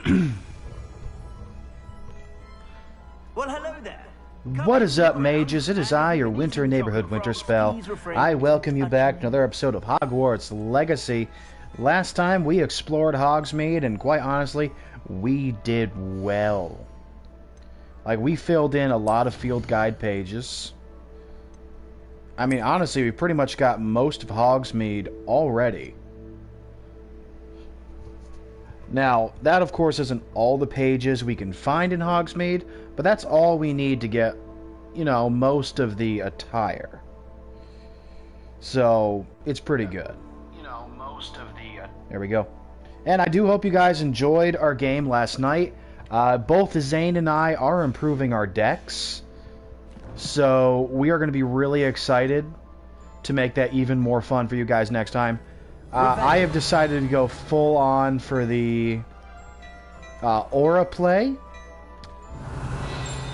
Well, hello there. What is up, mages? It is I, your winter neighborhood Winterspell. I welcome you back to another episode of Hogwarts Legacy. Last time we explored Hogsmeade, and quite honestly, we did well. Like, we filled in a lot of field guide pages. I mean, honestly, we pretty much got most of Hogsmeade already. Now, that of course isn't all the pages we can find in Hogsmeade, but that's all we need to get, you know, most of the attire. So, it's pretty good. There we go. And I do hope you guys enjoyed our game last night. Both Zane and I are improving our decks. So, we are going to be really excited to make that even more fun for you guys next time. I have decided to go full on for the aura play.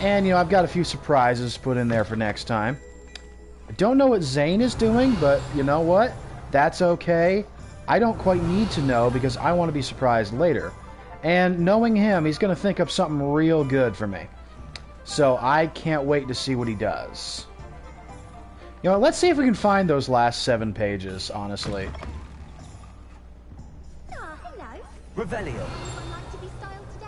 And, you know, I've got a few surprises put in there for next time. I don't know what Zane is doing, but you know what? That's okay. I don't quite need to know because I want to be surprised later. And knowing him, he's going to think up something real good for me. So I can't wait to see what he does. You know, let's see if we can find those last 7 pages, honestly. Revelio. Would like to be styled today?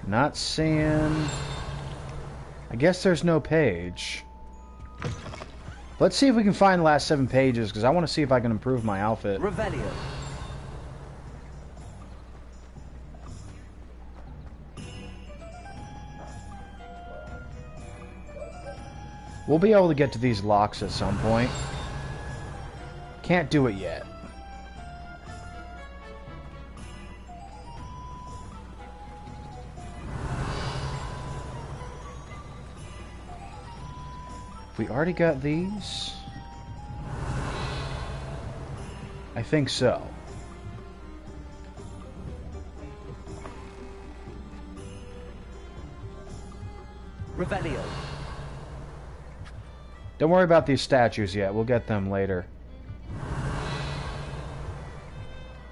Not seeing... I guess there's no page. Let's see if we can find the last 7 pages, because I want to see if I can improve my outfit. Revelio. We'll be able to get to these locks at some point. Can't do it yet. We already got these? I think so. Revelio. Don't worry about these statues yet. We'll get them later.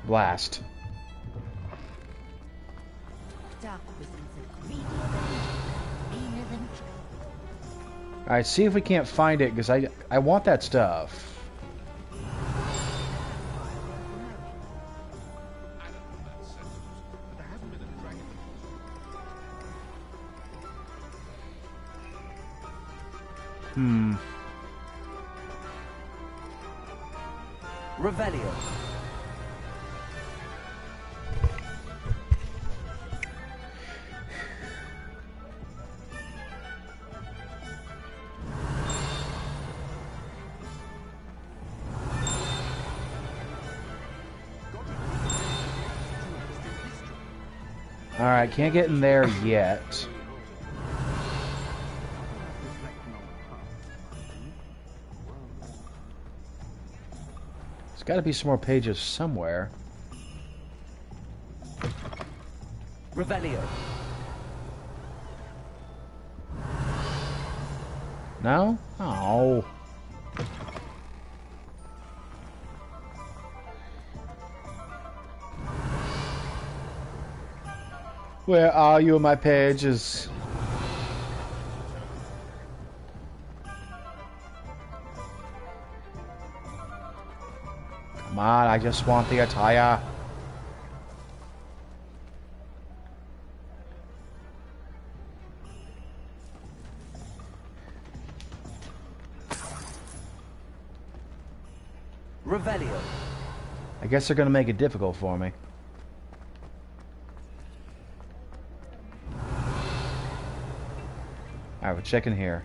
Blast. Alright, see if we can't find it, because I want that stuff. Revelio. Alright, can't get in there yet. There's got to be some more pages somewhere. Revelio. No? Oh. Where are you, my pages? Come on, I just want the attire. Revelio. I guess they're gonna make it difficult for me. Alright, we're checking here.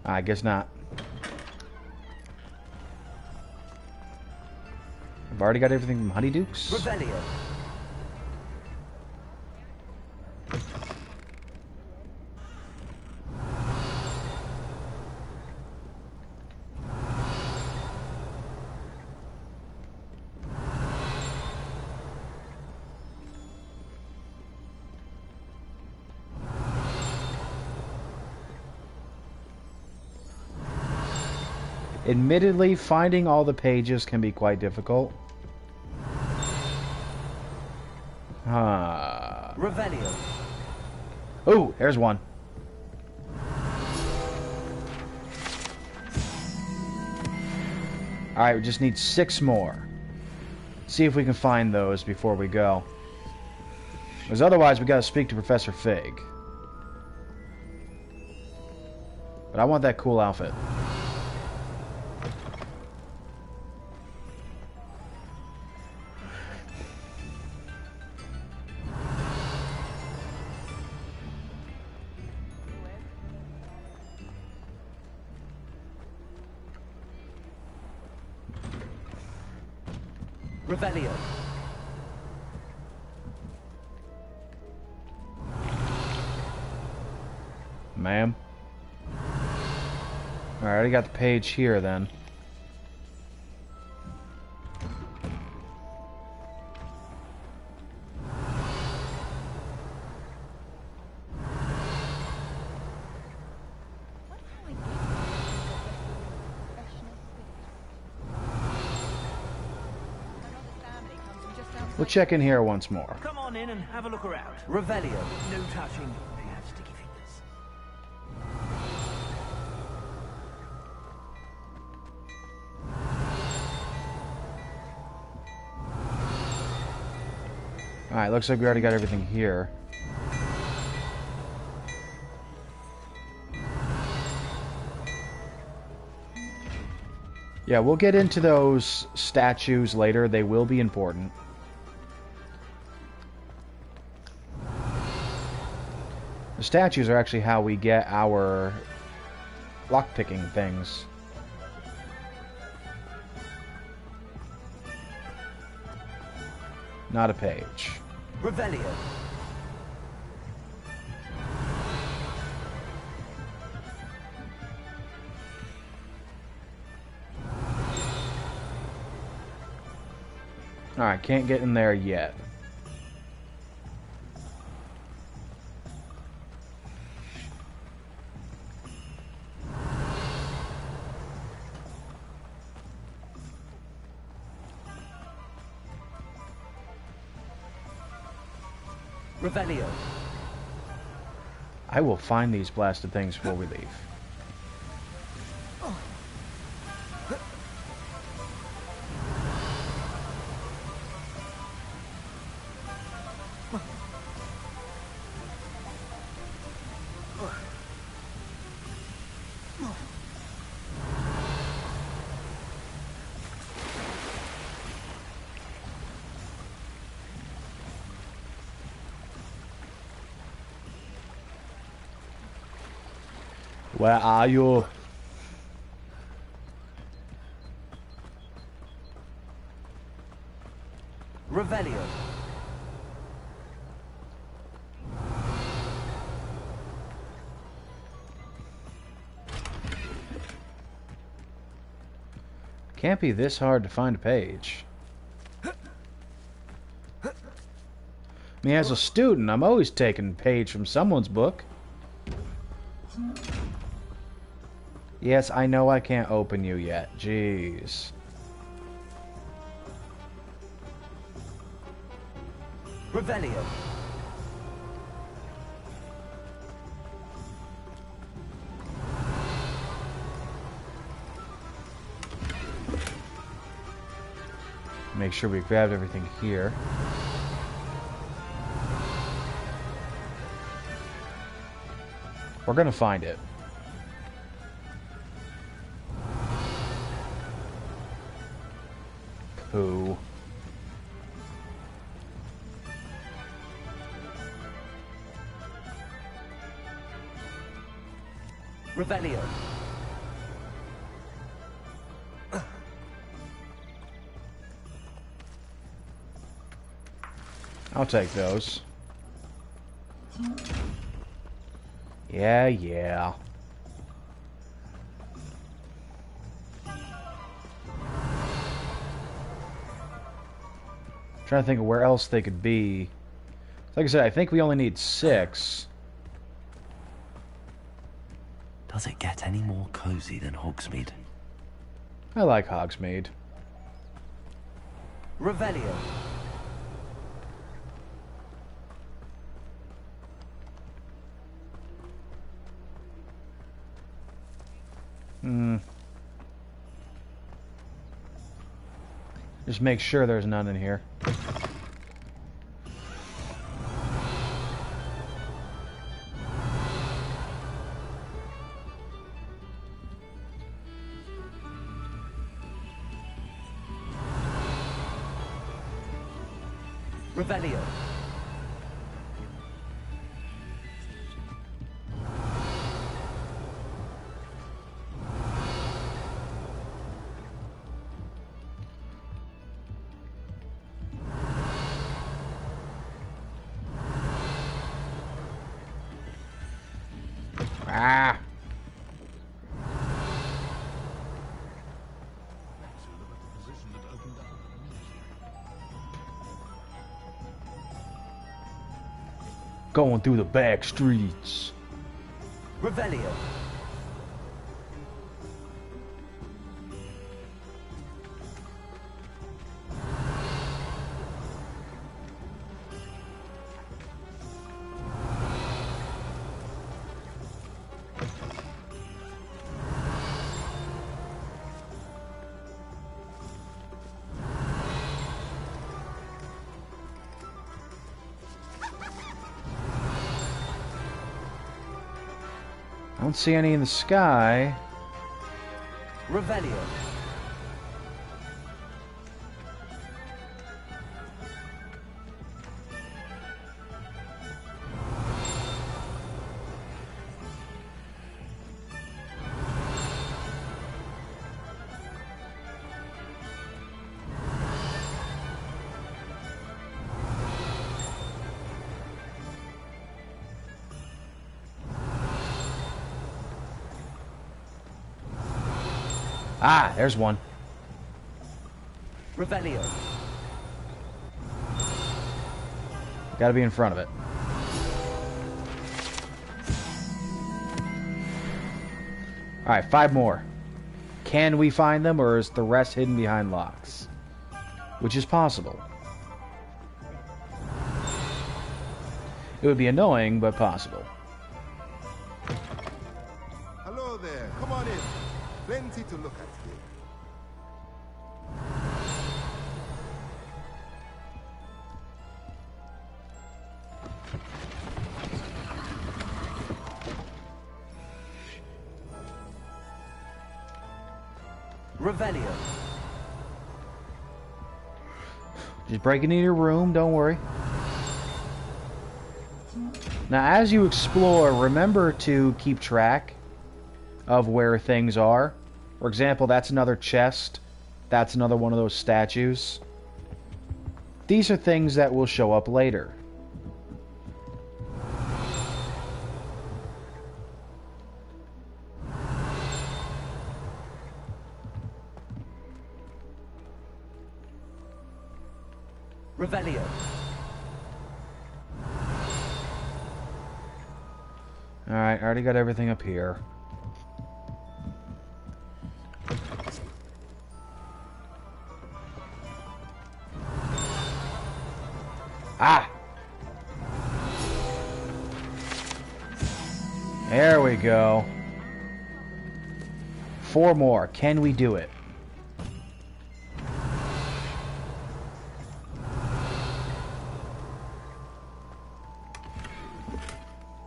I guess not. I've already got everything from Honeydukes. Revelio. Admittedly, finding all the pages can be quite difficult. Revelio. Oh, there's one. Alright, we just need 6 more. See if we can find those before we go. Because otherwise we gotta speak to Professor Fig. But I want that cool outfit. Revelio. Ma'am. Alright, I already got the page here then. We'll check in here once more. Come on in and have a look around. Revelio. No touching. They have sticky fingers. Alright, looks like we already got everything here. Yeah, we'll get into those statues later. They will be important. The statues are actually how we get our lockpicking things. Not a page. Revelio. Alright, can't get in there yet. Revelio. I will find these blasted things before we leave. Where are you? Revelio. Can't be this hard to find a page. I mean, as a student, I'm always taking a page from someone's book. Yes, I know I can't open you yet. Jeez. Revelio. Make sure we grabbed everything here. We're gonna find it. Pooh. Revelio. I'll take those. Yeah. Trying to think of where else they could be. Like I said, I think we only need 6. Does it get any more cozy than Hogsmeade? I like Hogsmeade. Revelio. Just make sure there's none in here. Revelio. Ah! Going through the back streets. Revelio. I don't see any in the sky. Revelio. Ah, there's one. Revelio. Gotta be in front of it. Alright, 5 more. Can we find them, or is the rest hidden behind locks? Which is possible. It would be annoying, but possible. Hello there. Come on in. Plenty to look at here. Revelio. Just break into your room, don't worry. Now, as you explore, remember to keep track of where things are. For example, that's another chest. That's another one of those statues. These are things that will show up later. Revelio. Alright, I already got everything up here. Ah! There we go. 4 more. Can we do it?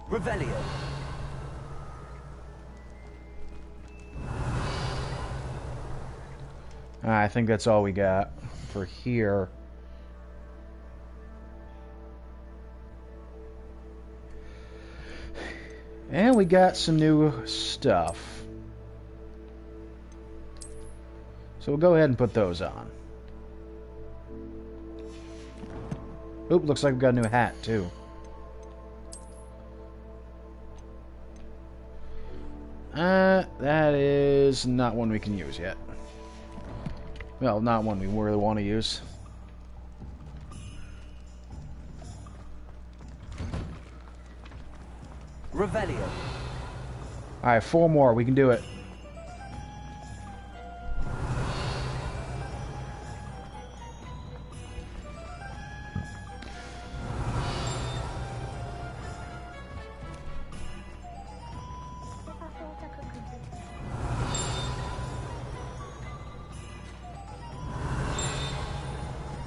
Revelio. I think that's all we got for here. And we got some new stuff. So we'll go ahead and put those on. Oop, looks like we've got a new hat, too. That is not one we can use yet. Well, not one we really want to use. Revelio. Alright, 4 more. We can do it.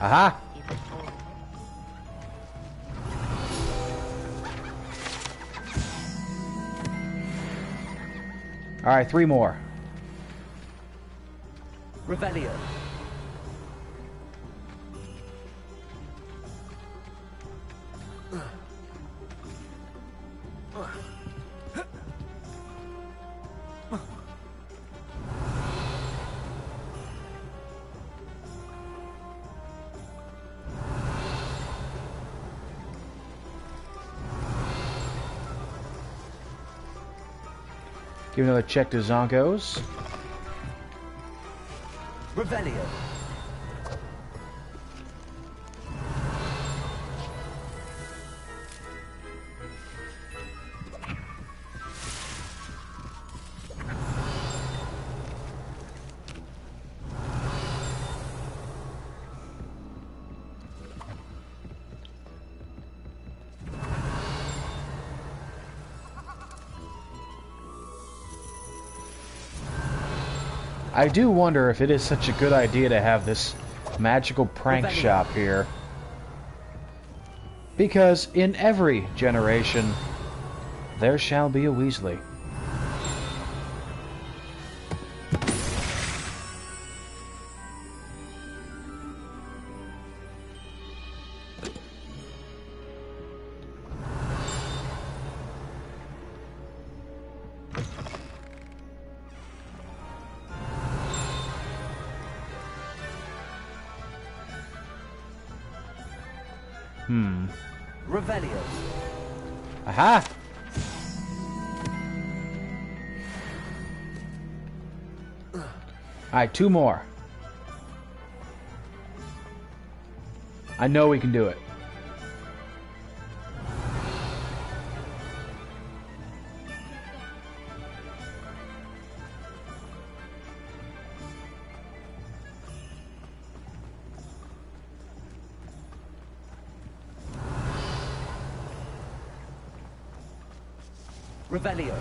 Aha! Alright, 3 more. Revelio. Give another check to Zonkos. Revelio. I do wonder if it is such a good idea to have this magical prank shop here. Because in every generation, there shall be a Weasley. Revelio. Aha! Alright, 2 more. I know we can do it. Revelio.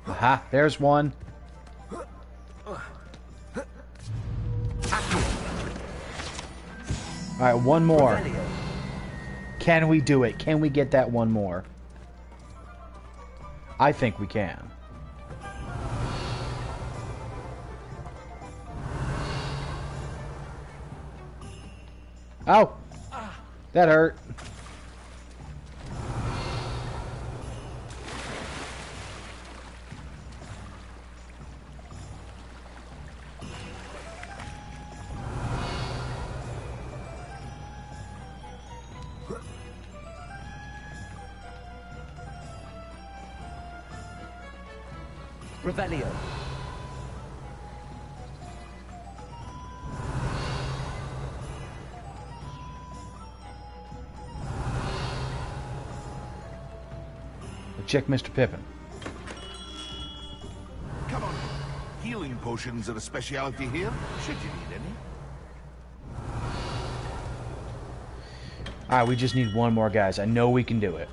Aha, there's one. Alright, 1 more. Revelio. Can we do it? Can we get that 1 more? I think we can. Oh! That hurt. Revelio. Check Mr. Pippin. Come on. Healing potions are a specialty here, should you need any. Alright, we just need 1 more, guys. I know we can do it.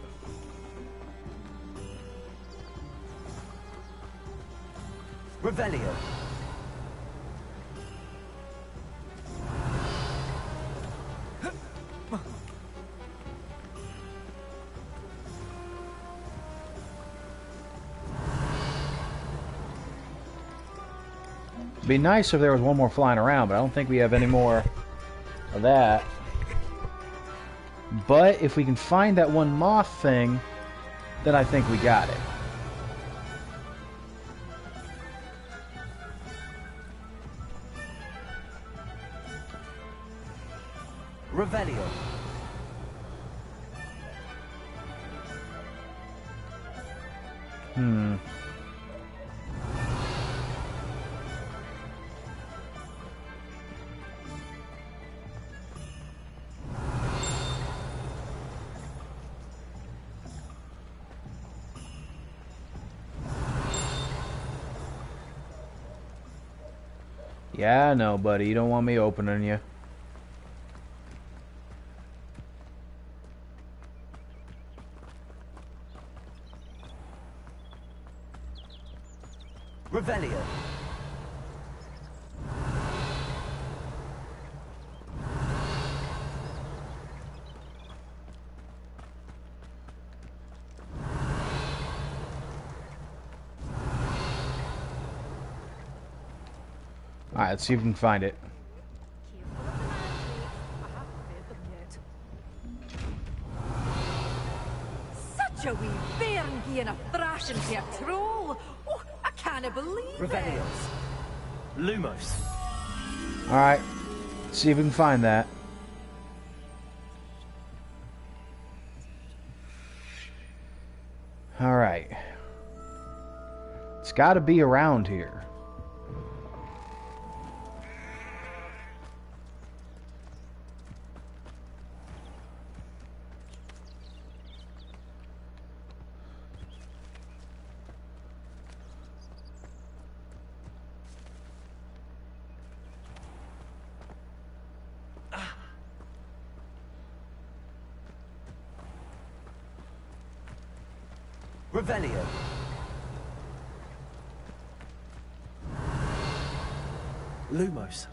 Revelio. It'd be nice if there was 1 more flying around, but I don't think we have any more of that. But if we can find that 1 moth thing, then I think we got it. Hmm. Yeah, I know, buddy. You don't want me opening you. Revelio. Alright, let's see if we can find it. Such a wee bairn gieing a thrashing to a troll. Oh, I can't believe Revelio. it. Lumos. Alright, let's see if we can find that. Alright. It's gotta be around here. Revelio. Lumos.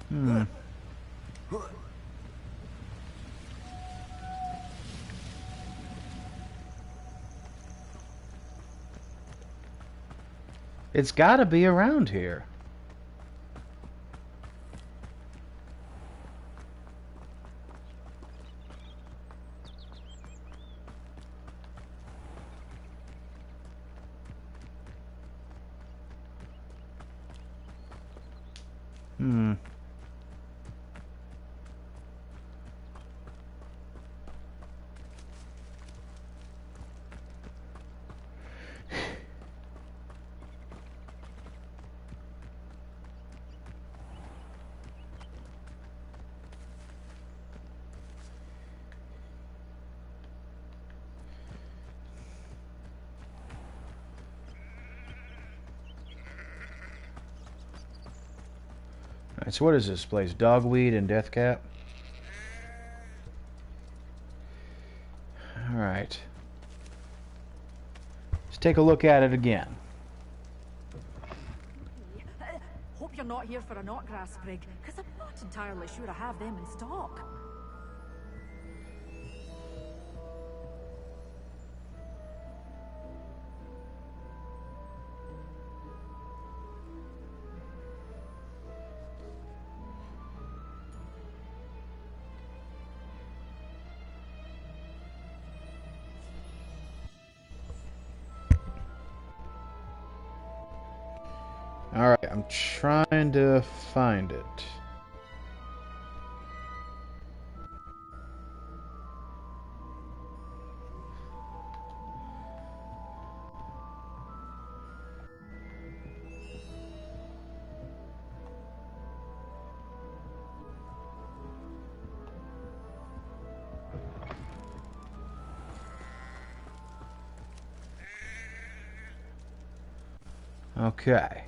Hmm. It's gotta be around here. Hmm. Alright, so what is this place? Dogweed and Deathcap? Alright. Let's take a look at it again. Hope you're not here for a knotgrass sprig, because I'm not entirely sure I have them in stock. Alright, I'm trying to find it. Okay.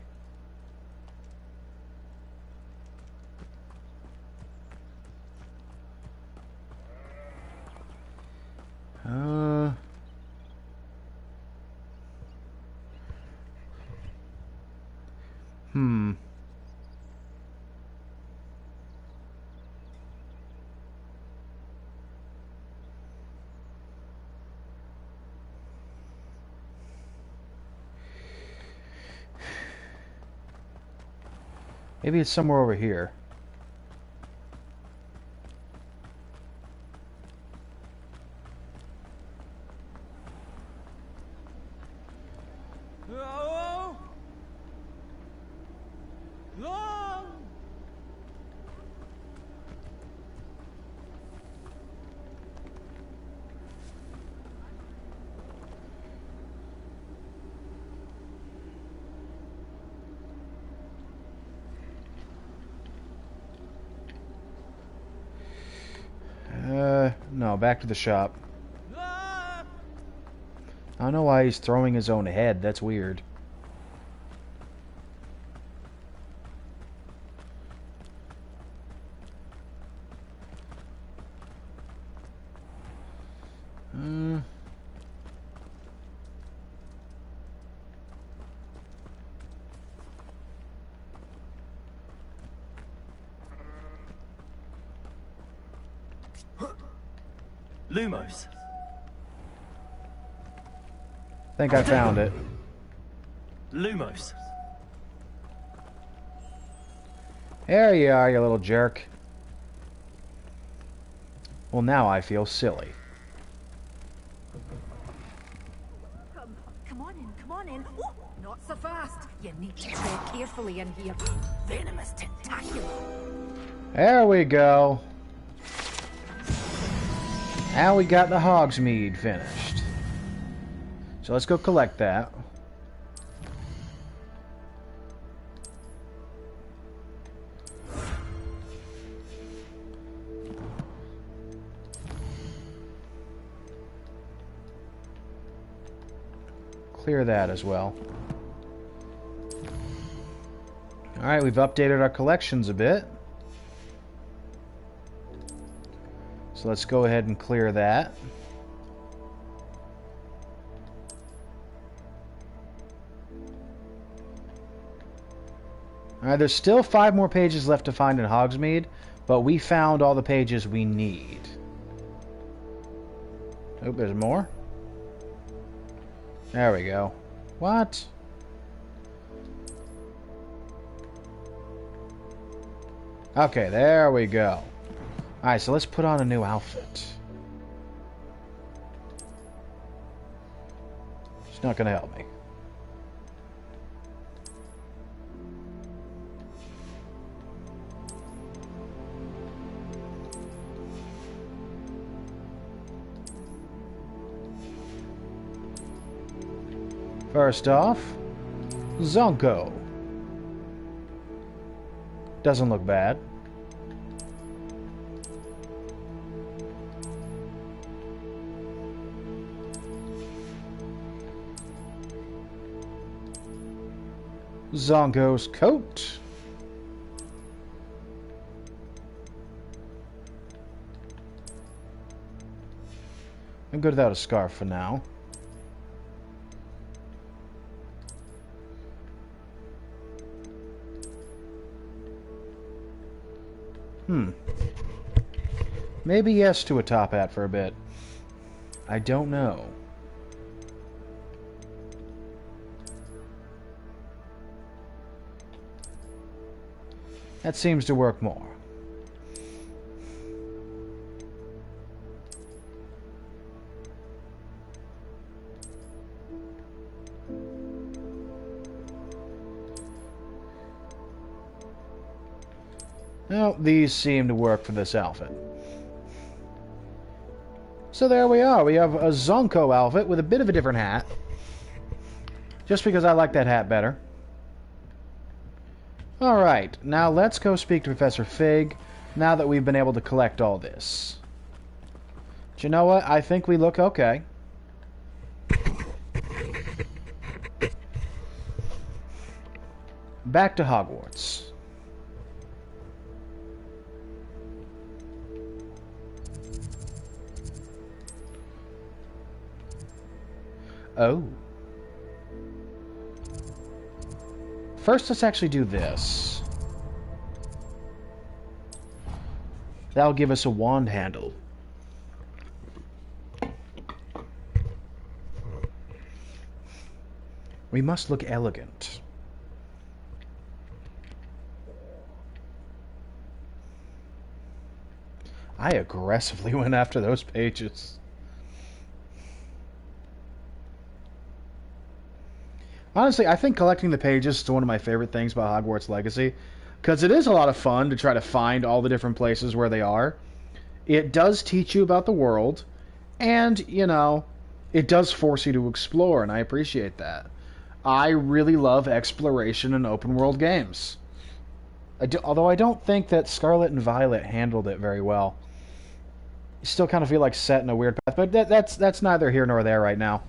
Uh... Hmm. Maybe it's somewhere over here. back to the shop. I don't know why he's throwing his own head. That's weird. Lumos. Think I found it. Lumos. There you are, you little jerk. Well, now I feel silly. Come on in, come on in. Oh, not so fast. You need to tread carefully in here. Venomous tentacular. There we go. Now we got the Hogsmeade finished. So let's go collect that. Clear that as well. Alright, we've updated our collections a bit. So let's go ahead and clear that. Alright, there's still 5 more pages left to find in Hogsmeade, but we found all the pages we need. Oh, there's more. There we go. What? Okay, there we go. Alright, so let's put on a new outfit. It's not going to help me. First off, Zonko. Doesn't look bad. Zonko's coat. I'm good without a scarf for now. Maybe yes to a top hat for a bit. I don't know. That seems to work more. Well, these seem to work for this outfit. So there we are. We have a Zonko outfit with a bit of a different hat. Just because I like that hat better. Alright, now let's go speak to Professor Fig, now that we've been able to collect all this. But you know what? I think we look okay. Back to Hogwarts. Oh. First, let's actually do this. That'll give us a wand handle. We must look elegant. I aggressively went after those pages. Honestly, I think collecting the pages is one of my favorite things about Hogwarts Legacy, because it is a lot of fun to try to find all the different places where they are. It does teach you about the world, and, you know, it does force you to explore, and I appreciate that. I really love exploration in open world games. Although I don't think that Scarlet and Violet handled it very well. still kind of feel like set in a weird path, but that's neither here nor there right now.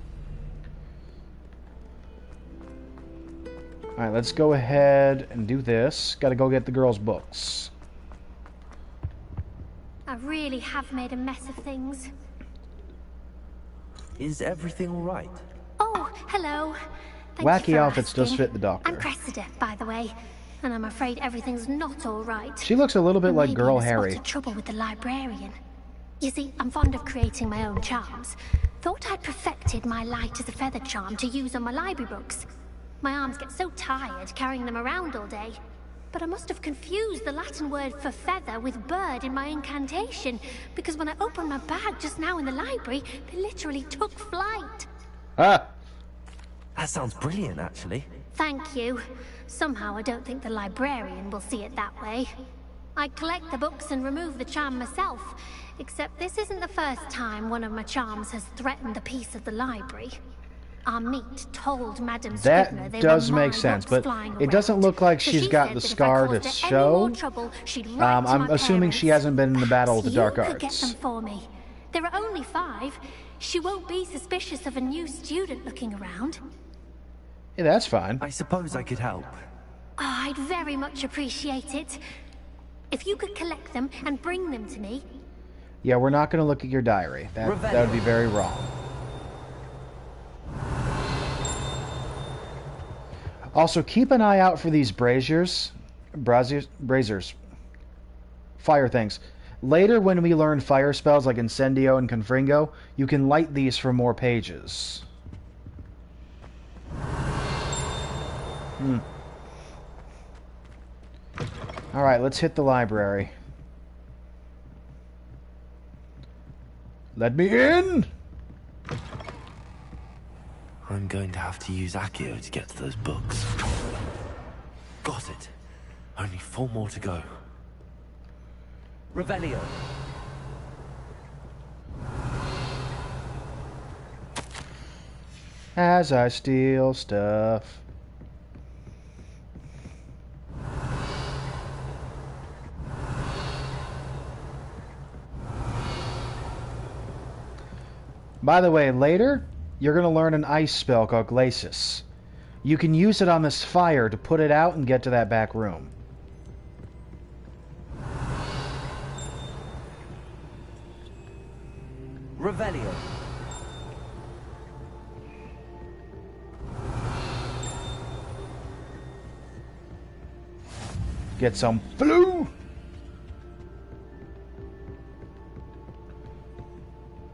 Alright, let's go ahead and do this. Gotta go get the girls' books. I really have made a mess of things. Is everything all right? Oh, hello. Thank Wacky you for outfits asking. does fit the doctor. I'm Cressida, by the way, and I'm afraid everything's not all right. She looks a little bit like Maybe Girl in a spot Harry. of trouble with the librarian. You see, I'm fond of creating my own charms. Thought I'd perfected my light as a feather charm to use on my library books. My arms get so tired carrying them around all day. But I must have confused the Latin word for feather with bird in my incantation, because when I opened my bag just now in the library, they literally took flight. Ah! That sounds brilliant, actually. Thank you. Somehow I don't think the librarian will see it that way. I collect the books and remove the charm myself, except this isn't the first time one of my charms has threatened the peace of the library. Our meet told Madame Scribner That they does were make my sense, books but flying it doesn't around. look like So she's she got said the that if I scar caused to her any show. more trouble, she'd write to I'm my assuming she parents. hasn't been in the battle with the dark Perhaps you could get arts. them for me. There are only 5. She won't be suspicious of a new student looking around. Yeah, that's fine. I suppose I could help. Oh, I'd very much appreciate it. If you could collect them and bring them to me. Yeah, we're not going to look at your diary. That would be very wrong. Also, keep an eye out for these braziers, fire things. Later, when we learn fire spells like Incendio and Confringo, you can light these for more pages. Alright, let's hit the library. Let me in! I'm going to have to use Accio to get to those books. Got it. Only 4 more to go. Revelio. As I steal stuff. By the way, later, you're going to learn an ice spell called Glacis. You can use it on this fire to put it out and get to that back room. Revelio. Get some flu!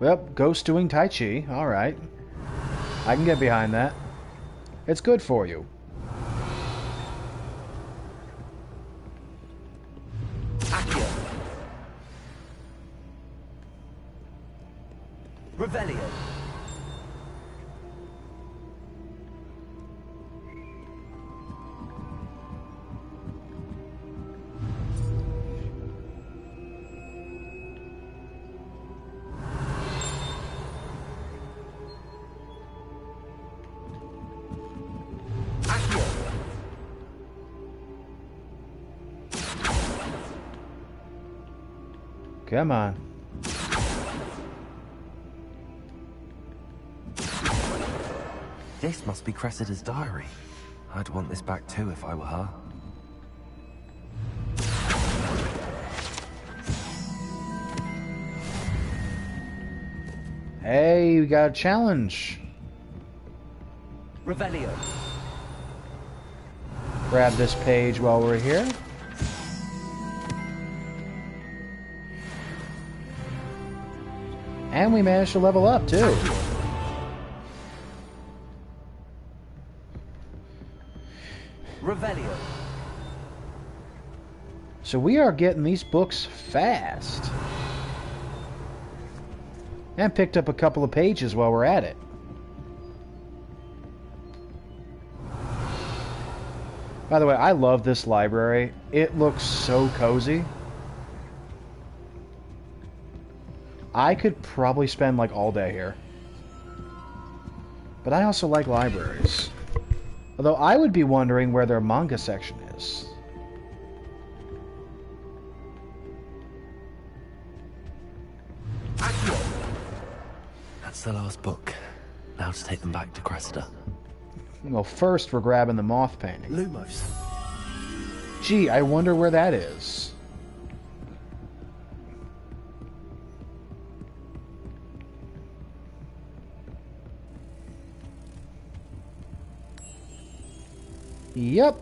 Well, ghost doing Tai Chi. Alright. I can get behind that. It's good for you. Accio. Revelio. Accio. Come on. This must be Cressida's diary. I'd want this back too if I were her. Hey, we got a challenge. Revelio. Grab this page while we're here. And we managed to level up, too. Revelio. So we are getting these books fast. And picked up a couple of pages while we're at it. By the way, I love this library. It looks so cozy. I could probably spend like all day here. But I also like libraries. Although I would be wondering where their manga section is. book. Now to take them back to Cressida. Well, first we're grabbing the moth painting. Lumos. Gee, I wonder where that is. Yep.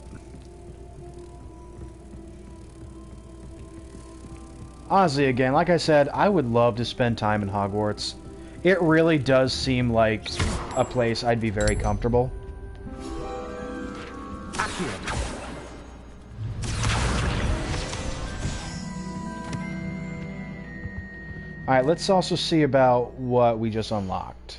Honestly, again, like I said, I would love to spend time in Hogwarts. It really does seem like a place I'd be very comfortable. Alright, let's also see about what we just unlocked.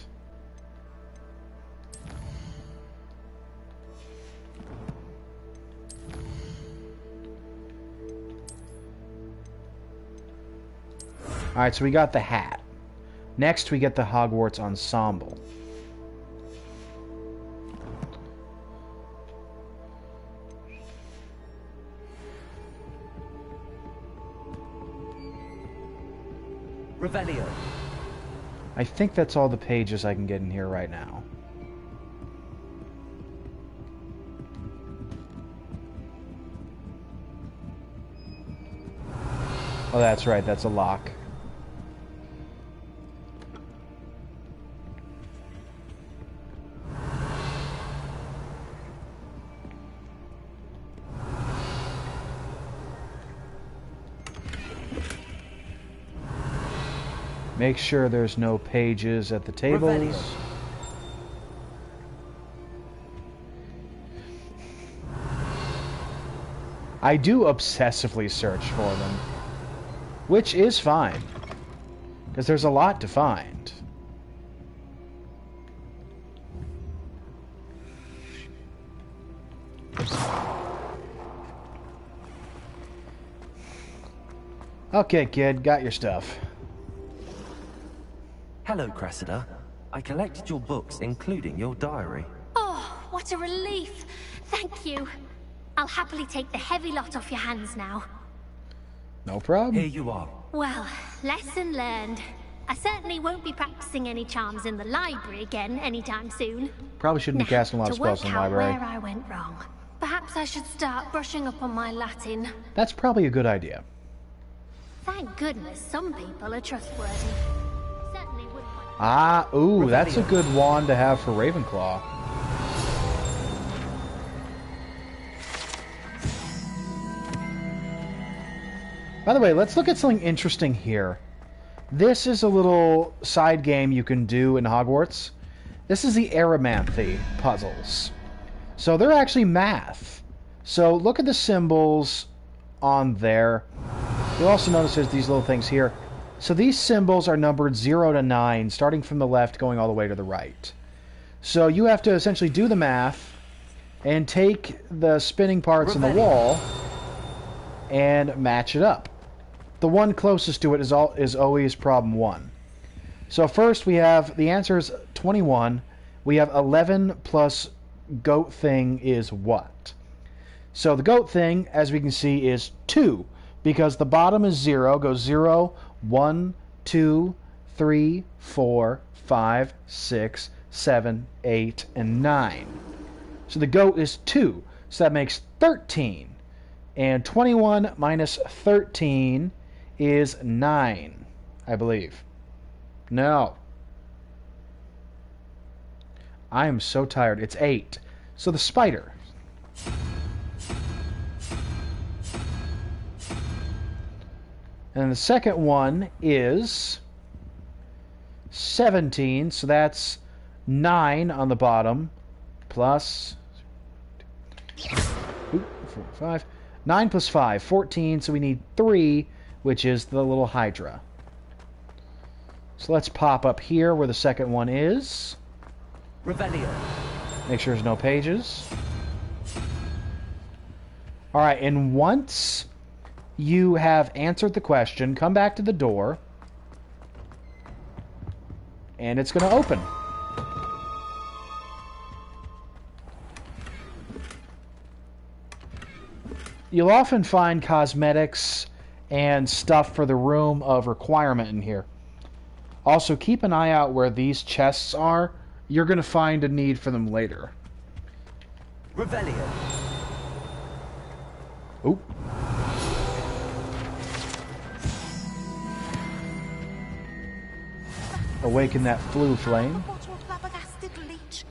Alright, so we got the hat. Next, we get the Hogwarts ensemble. Revelio. I think that's all the pages I can get in here right now. Oh, that's right, that's a lock. Make sure there's no pages at the tables. Revelio. I do obsessively search for them, which is fine, because there's a lot to find. Okay, kid, got your stuff. Hello, Cressida. I collected your books, including your diary. Oh, what a relief. Thank you. I'll happily take the heavy lot off your hands now. No problem. Here you are. Well, lesson learned. I certainly won't be practicing any charms in the library again anytime soon. Probably shouldn't be casting a lot of To work spells in the out library. where I went wrong. Perhaps I should start brushing up on my Latin. That's probably a good idea. Thank goodness some people are trustworthy. Certainly wouldn't want... Ah, ooh, that's a good wand to have for Ravenclaw. By the way, let's look at something interesting here. This is a little side game you can do in Hogwarts. This is the Aramanthy puzzles. So they're actually math. So look at the symbols on there. You'll also notice there's these little things here. So these symbols are numbered 0 to 9, starting from the left, going all the way to the right. So you have to essentially do the math and take the spinning parts in the wall and match it up. The one closest to it is always problem 1. So first we have, the answer is 21. We have 11 plus goat thing is what? So the goat thing, as we can see, is 2. Because the bottom is 0, goes 0, 1, 2, 3, 4, 5, 6, 7, 8, and 9. So the goat is 2. So that makes 13. And 21 minus 13 is 9, I believe. No. I am so tired. It's 8. So the spider. And the second one is 17, so that's 9 on the bottom, plus 4, 5. 9 plus 5, 14, so we need 3, which is the little Hydra. So let's pop up here where the second one is. Revelio. Make sure there's no pages. Alright, and once you have answered the question, come back to the door, and it's going to open. You'll often find cosmetics and stuff for the room of requirement in here. Also, keep an eye out where these chests are. You're going to find a need for them later. Revelio. Oop. Awaken that flu flame.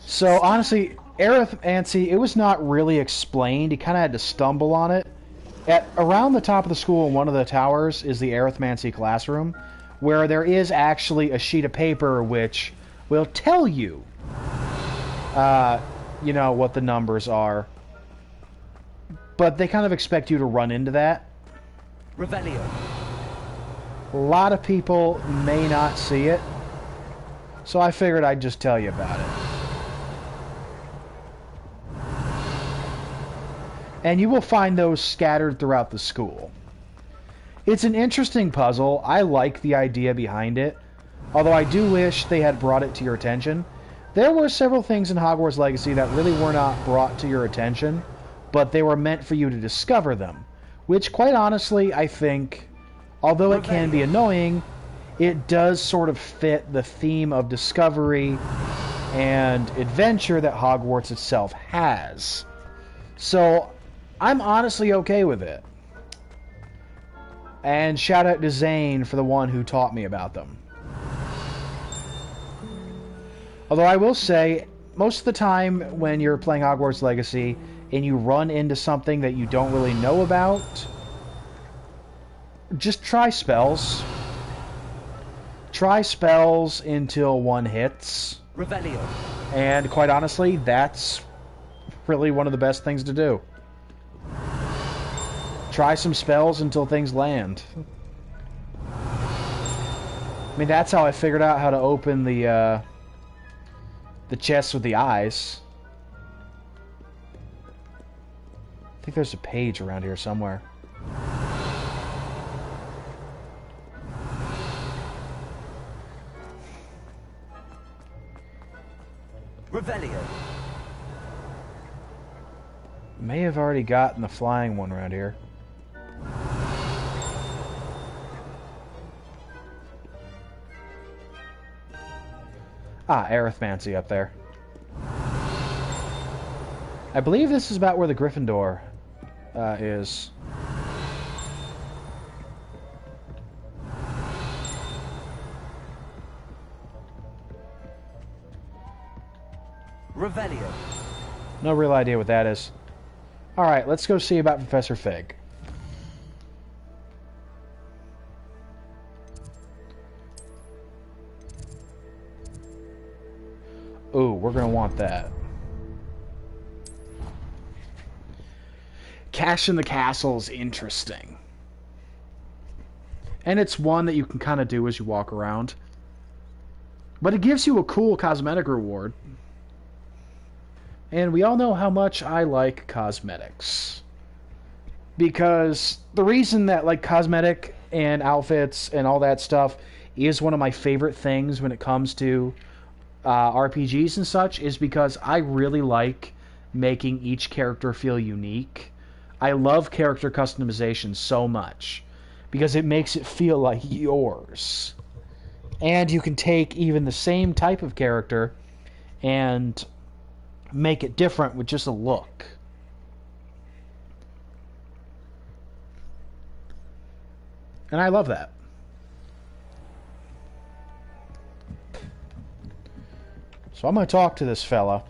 So, honestly, arithmancy, it was not really explained. You kind of had to stumble on it. Around the top of the school in one of the towers is the arithmancy classroom, where there is actually a sheet of paper which will tell you, you know, what the numbers are. But they kind of expect you to run into that. Revelio. A lot of people may not see it, so I figured I'd just tell you about it. And you will find those scattered throughout the school. It's an interesting puzzle. I like the idea behind it, although I do wish they had brought it to your attention. There were several things in Hogwarts Legacy that really were not brought to your attention, but they were meant for you to discover them, which, quite honestly, I think, although it can be annoying, it does sort of fit the theme of discovery and adventure that Hogwarts itself has. So, I'm honestly okay with it. And shout out to Zane for the one who taught me about them. Although I will say, most of the time when you're playing Hogwarts Legacy and you run into something that you don't really know about, just try spells. Try spells until one hits. Revelio. And quite honestly, that's really one of the best things to do. Try some spells until things land. I mean, that's how I figured out how to open the chest with the eyes. I think there's a page around here somewhere. Revelio. May have already gotten the flying one around here. Ah, arithmancy up there. I believe this is about where the Gryffindor is. Revelio. No real idea what that is. Alright, let's go see about Professor Fig. Ooh, we're going to want that. Cash in the Castle is interesting. And it's one that you can kind of do as you walk around. But it gives you a cool cosmetic reward. And we all know how much I like cosmetics. Because the reason that like cosmetic and outfits and all that stuff is one of my favorite things when it comes to RPGs and such is because I really like making each character feel unique. I love character customization so much because it makes it feel like yours. And you can take even the same type of character and make it different with just a look. And I love that. So I'm going to talk to this fella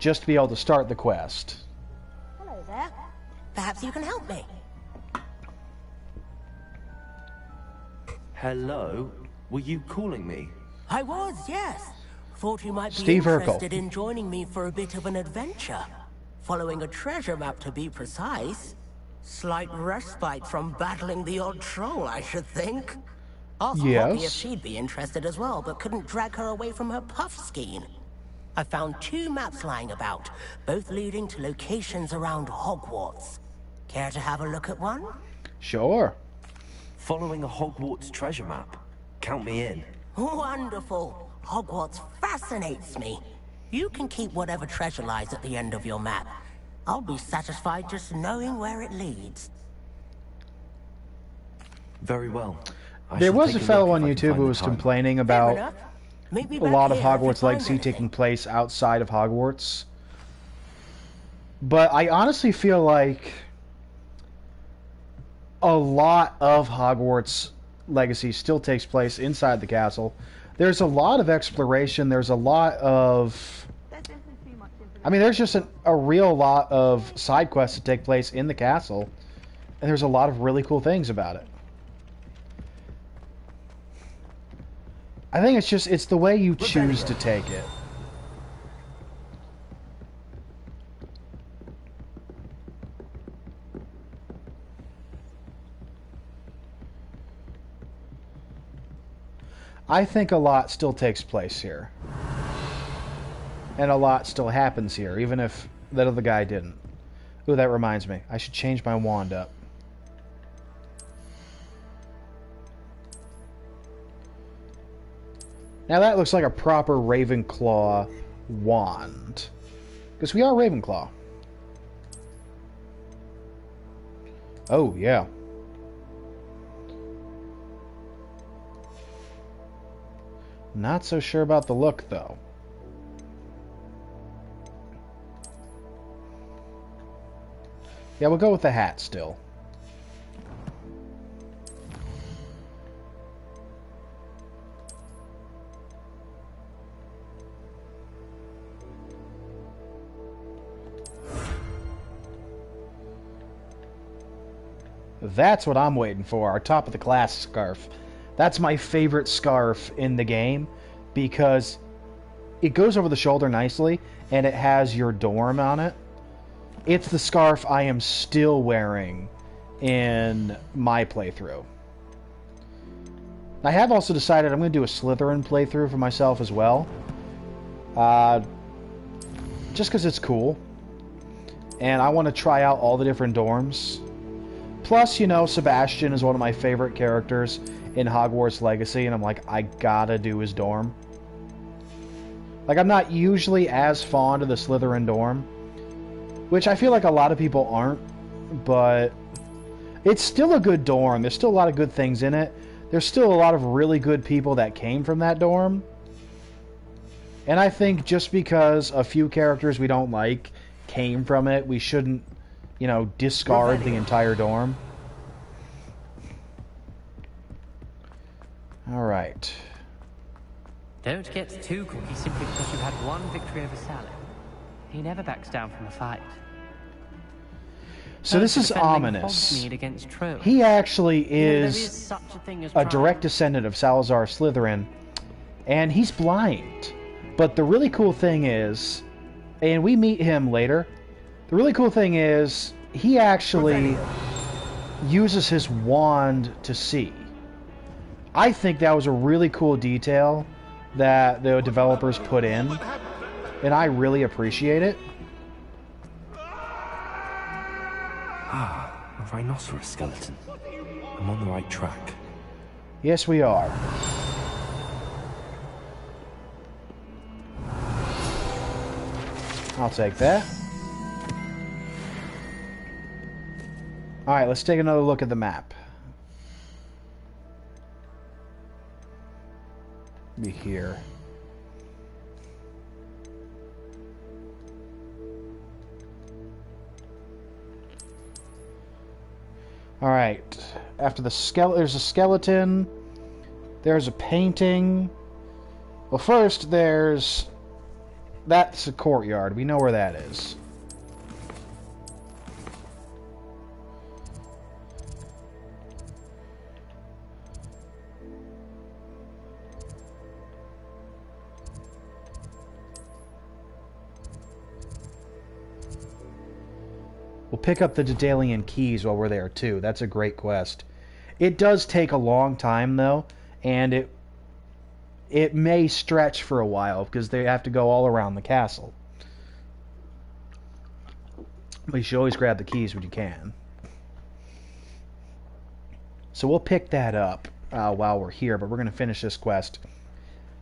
just to be able to start the quest. Hello there. Perhaps you can help me. Hello? Were you calling me? I was, yes. Thought you might be Steve Urkel. interested in joining me for a bit of an adventure. Following a treasure map, to be precise. Slight respite from battling the odd troll, I should think. Asked Poppy if Yes. she'd be interested as well, but couldn't drag her away from her puff skein. I found 2 maps lying about, both leading to locations around Hogwarts. Care to have a look at one? Sure. Following a Hogwarts treasure map. Count me in. Wonderful. Hogwarts fascinates me. You can keep whatever treasure lies at the end of your map. I'll be satisfied just knowing where it leads. Very well. There shall was take a look fellow if on I can YouTube find who the was timeline. complaining Fair about enough. Meet me a back lot of here if you Hogwarts find Legacy taking anything. place outside of Hogwarts. But I honestly feel like a lot of Hogwarts Legacy still takes place inside the castle. There's a lot of exploration. There's a lot of... I mean, there's just a real lot of side quests that take place in the castle. And there's a lot of really cool things about it. I think it's the way you choose to take it. I think a lot still takes place here. And a lot still happens here, even if that other guy didn't. Ooh, that reminds me. I should change my wand up. Now that looks like a proper Ravenclaw wand. Because we are Ravenclaw. Oh, yeah. Not so sure about the look, though. Yeah, we'll go with the hat still. That's what I'm waiting for, our top of the class scarf. That's my favorite scarf in the game because it goes over the shoulder nicely and it has your dorm on it. It's the scarf I am still wearing in my playthrough. I have also decided I'm going to do a Slytherin playthrough for myself as well. Just because it's cool. And I want to try out all the different dorms. Plus, you know, Sebastian is one of my favorite characters in Hogwarts Legacy, and I'm like, I gotta do his dorm. Like, I'm not usually as fond of the Slytherin dorm, which I feel like a lot of people aren't, but it's still a good dorm. There's still a lot of good things in it. There's still a lot of really good people that came from that dorm. And I think just because a few characters we don't like came from it, we shouldn't, you know, discard the entire dorm. Alright. Don't get too cocky simply because you've had one victory over Sally. He never backs down from a fight. So this is ominous. He actually is a direct descendant of Salazar Slytherin, and he's blind. But the really cool thing is, and we meet him later, the really cool thing is, he actually uses his wand to see. I think that was a really cool detail that the developers put in, and I really appreciate it. Ah, a rhinoceros skeleton. I'm on the right track. Yes, we are. I'll take that. Alright, let's take another look at the map. Be here. Alright. After the skeleton, there's a skeleton. There's a painting. Well, first there's... That's a courtyard. We know where that is. We'll pick up the Daedalian keys while we're there, too. That's a great quest. It does take a long time, though, and it may stretch for a while, because they have to go all around the castle. But you should always grab the keys when you can. So we'll pick that up while we're here, but we're going to finish this quest.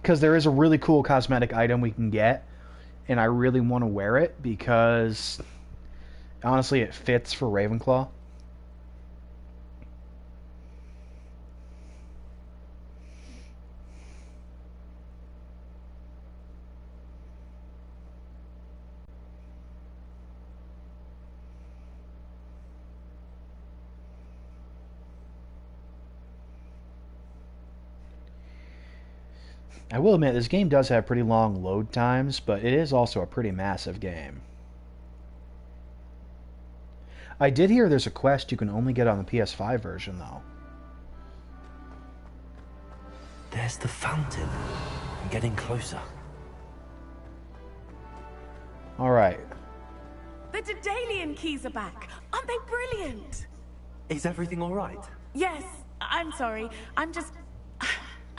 Because there is a really cool cosmetic item we can get, and I really want to wear it, because... honestly, it fits for Ravenclaw. I will admit, this game does have pretty long load times, but it is also a pretty massive game. I did hear there's a quest you can only get on the PS5 version, though. There's the fountain. I'm getting closer. Alright. The Daedalian keys are back. Aren't they brilliant? Is everything all right? Yes, I'm sorry.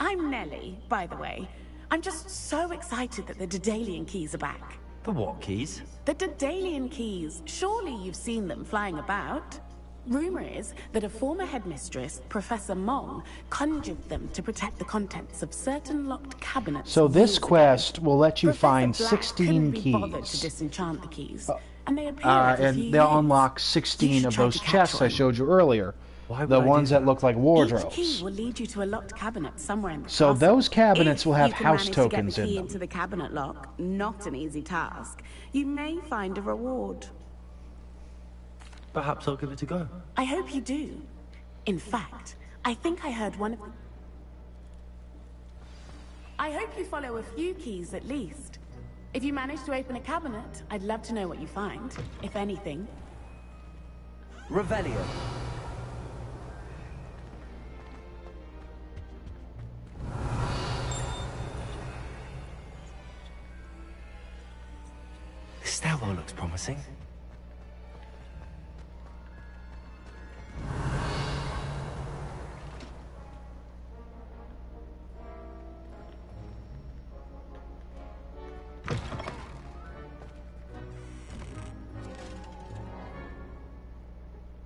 I'm Nellie, by the way. I'm just so excited that the Daedalian keys are back. The what keys? The Daedalian keys. Surely you've seen them flying about. Rumor is that a former headmistress, Professor Mong, conjured them to protect the contents of certain locked cabinets. So this quest will let you Professor find Black 16 couldn't be bothered to keys. disenchant the keys, and they appear every few And they'll years. unlock You 16 should of try those to catch chests I one. showed you earlier. Why would The I do ones that look like Each wardrobes. key will lead you to a locked cabinet somewhere in the So castle. those cabinets If will have you can house manage tokens to get the in key them. into the cabinet lock, not an easy task. You may find a reward. Perhaps I'll give it a go. I hope you do. In fact, I think I heard one of them. I hope you follow a few keys at least. If you manage to open a cabinet, I'd love to know what you find, if anything. Revelio. This stairwell looks promising.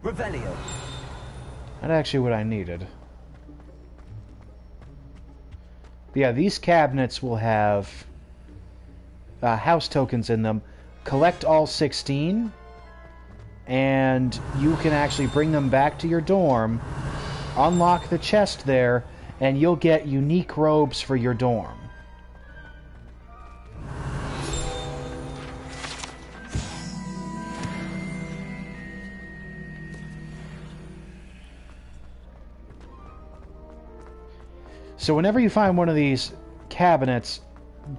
Revelio. Not actually what I needed. But yeah, these cabinets will have house tokens in them. Collect all 16, and you can actually bring them back to your dorm, unlock the chest there, and you'll get unique robes for your dorm. So whenever you find one of these cabinets,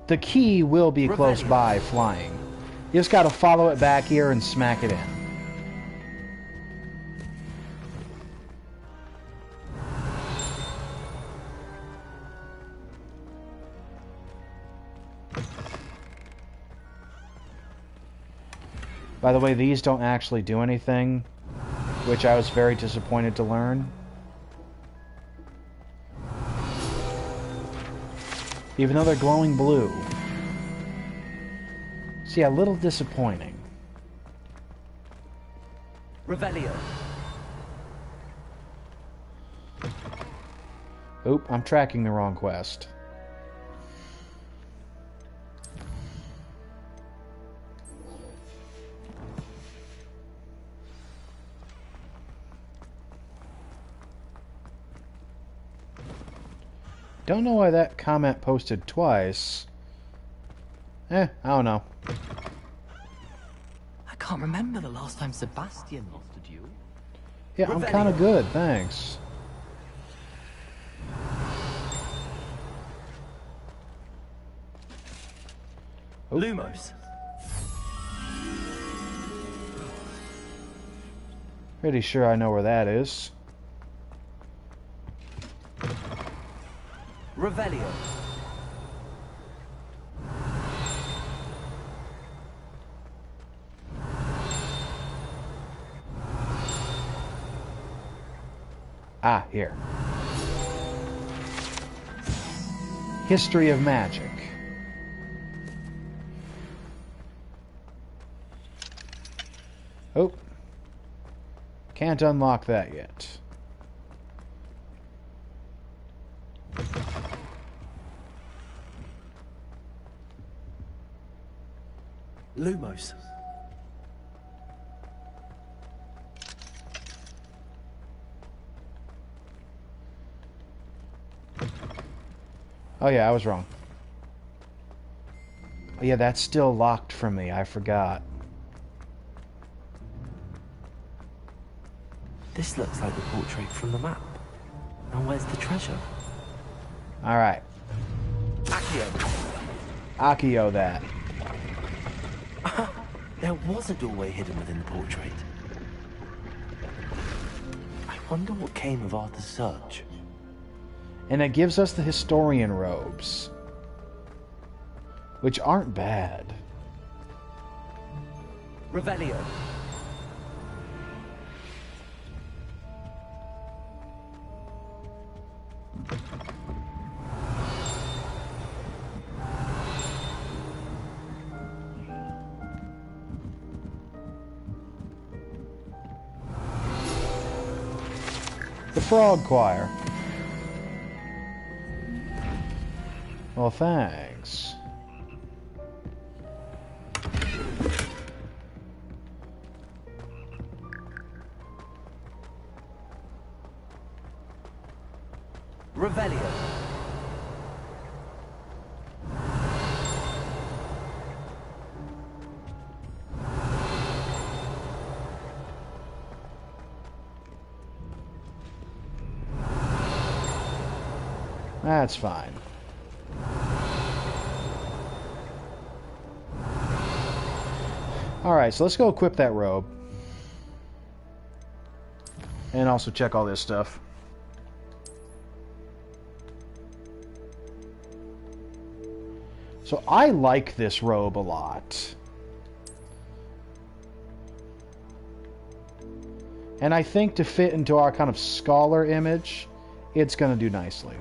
the key will be close by flying. You just gotta follow it back here and smack it in. By the way, these don't actually do anything, which I was very disappointed to learn. Even though they're glowing blue. So yeah, a little disappointing. Revelio. Oop, I'm tracking the wrong quest. Don't know why that comment posted twice. I don't know. I can't remember the last time Sebastian lost a duel. Yeah, I'm kind of good, thanks. Lumos. Pretty sure I know where that is. Revelio. Ah, here. History of Magic. Oh. Can't unlock that yet. Lumos. Oh yeah, I was wrong. Oh yeah, that's still locked for me. I forgot. This looks like the portrait from the map. Now where's the treasure? Alright. Accio! Accio that. There was a doorway hidden within the portrait. I wonder what came of Arthur's search. And it gives us the historian robes, which aren't bad. Revelio. The Frog Choir. Well, thanks. Revelio. That's fine. Alright, so let's go equip that robe. And also check all this stuff. So I like this robe a lot. And I think to fit into our kind of scholar image, it's going to do nicely.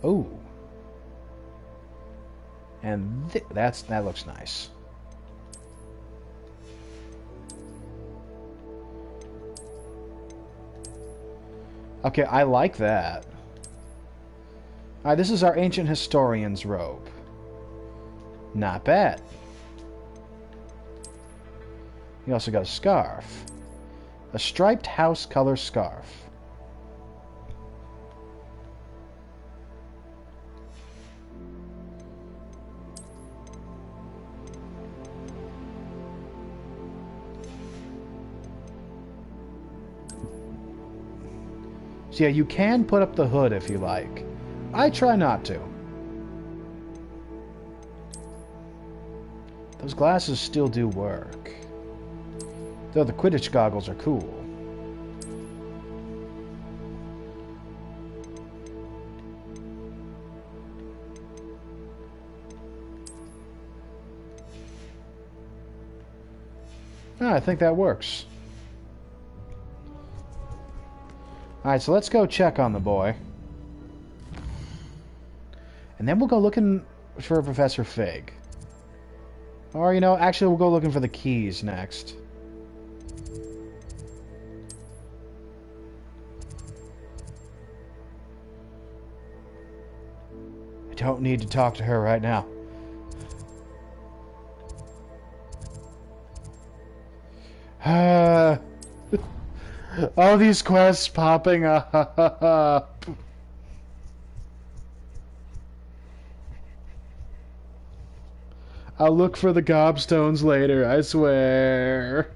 Oh. And that looks nice. Okay, I like that. Alright, this is our ancient historian's robe. Not bad. You also got a scarf. A striped house color scarf. So yeah, you can put up the hood if you like. I try not to. Those glasses still do work. Though the Quidditch goggles are cool. Ah, I think that works. Alright, so let's go check on the boy. And then we'll go looking for Professor Fig. Or, you know, actually we'll go looking for the keys next. I don't need to talk to her right now. All these quests popping up. I'll look for the gobstones later, I swear.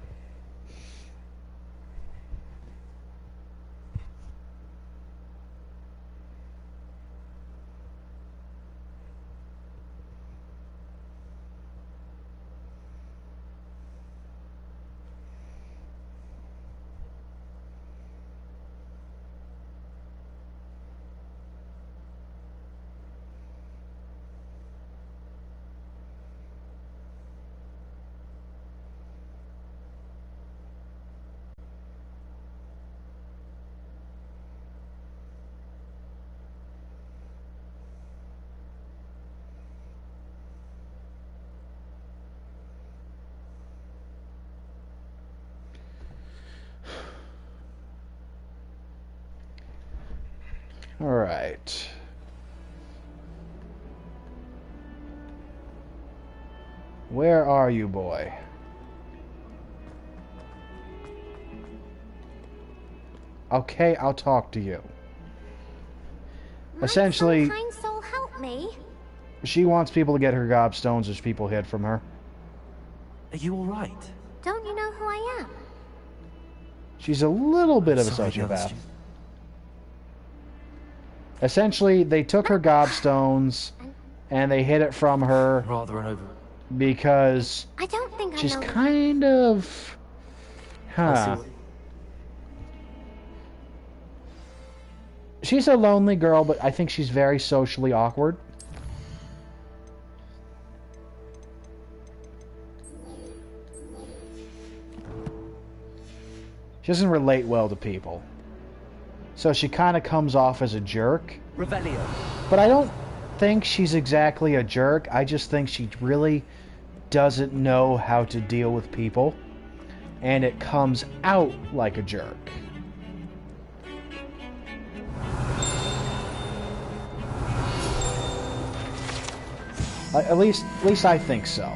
Alright. Where are you, boy? Okay, I'll talk to you. Essentially, My kind soul help me. she wants people to get her gobstones as people hid from her. Are you alright? Don't you know who I am? She's a little bit of a Sorry, the other sociopath. stu- Essentially, they took her gobstones and they hid it from her Rather an over. because I don't think she's I know. kind of... I see Huh. what- She's a lonely girl, but I think she's very socially awkward. She doesn't relate well to people. So she kind of comes off as a jerk. Revelio. But I don't think she's exactly a jerk. I just think she really doesn't know how to deal with people. And it comes out like a jerk. At least I think so.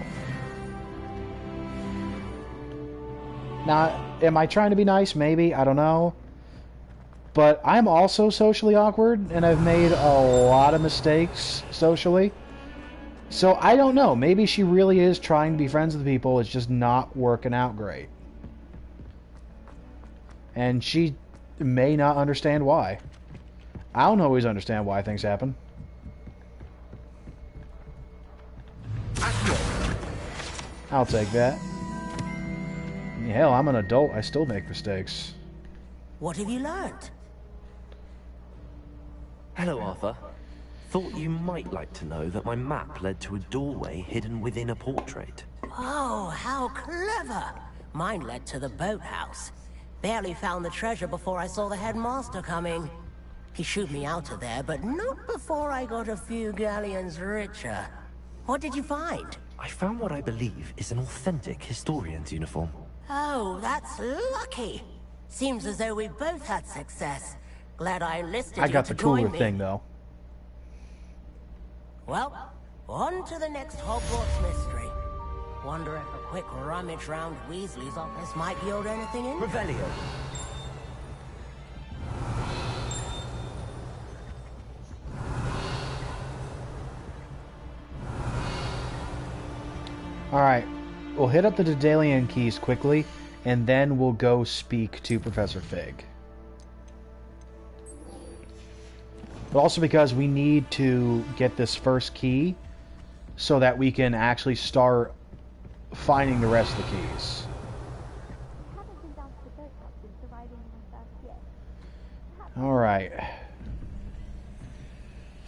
Now, am I trying to be nice? Maybe. I don't know. But I'm also socially awkward, and I've made a lot of mistakes socially. So I don't know. Maybe she really is trying to be friends with people. It's just not working out great. And she may not understand why. I don't always understand why things happen. I'll take that. Hell, I'm an adult. I still make mistakes. What have you learned? Hello, Arthur. Thought you might like to know that my map led to a doorway hidden within a portrait. Oh, how clever! Mine led to the boathouse. Barely found the treasure before I saw the headmaster coming. He shooed me out of there, but not before I got a few galleons richer. What did you find? I found what I believe is an authentic historian's uniform. Oh, that's lucky. Seems as though we both had success. Glad I enlisted I you got to the cooler join me. thing, though. Well, on to the next Hogwarts mystery. Wonder if a quick rummage round Weasley's office might yield anything in? Revelio. Alright, we'll hit up the Daedalian keys quickly, and then we'll go speak to Professor Fig. But also because we need to get this first key so that we can actually start finding the rest of the keys. Alright.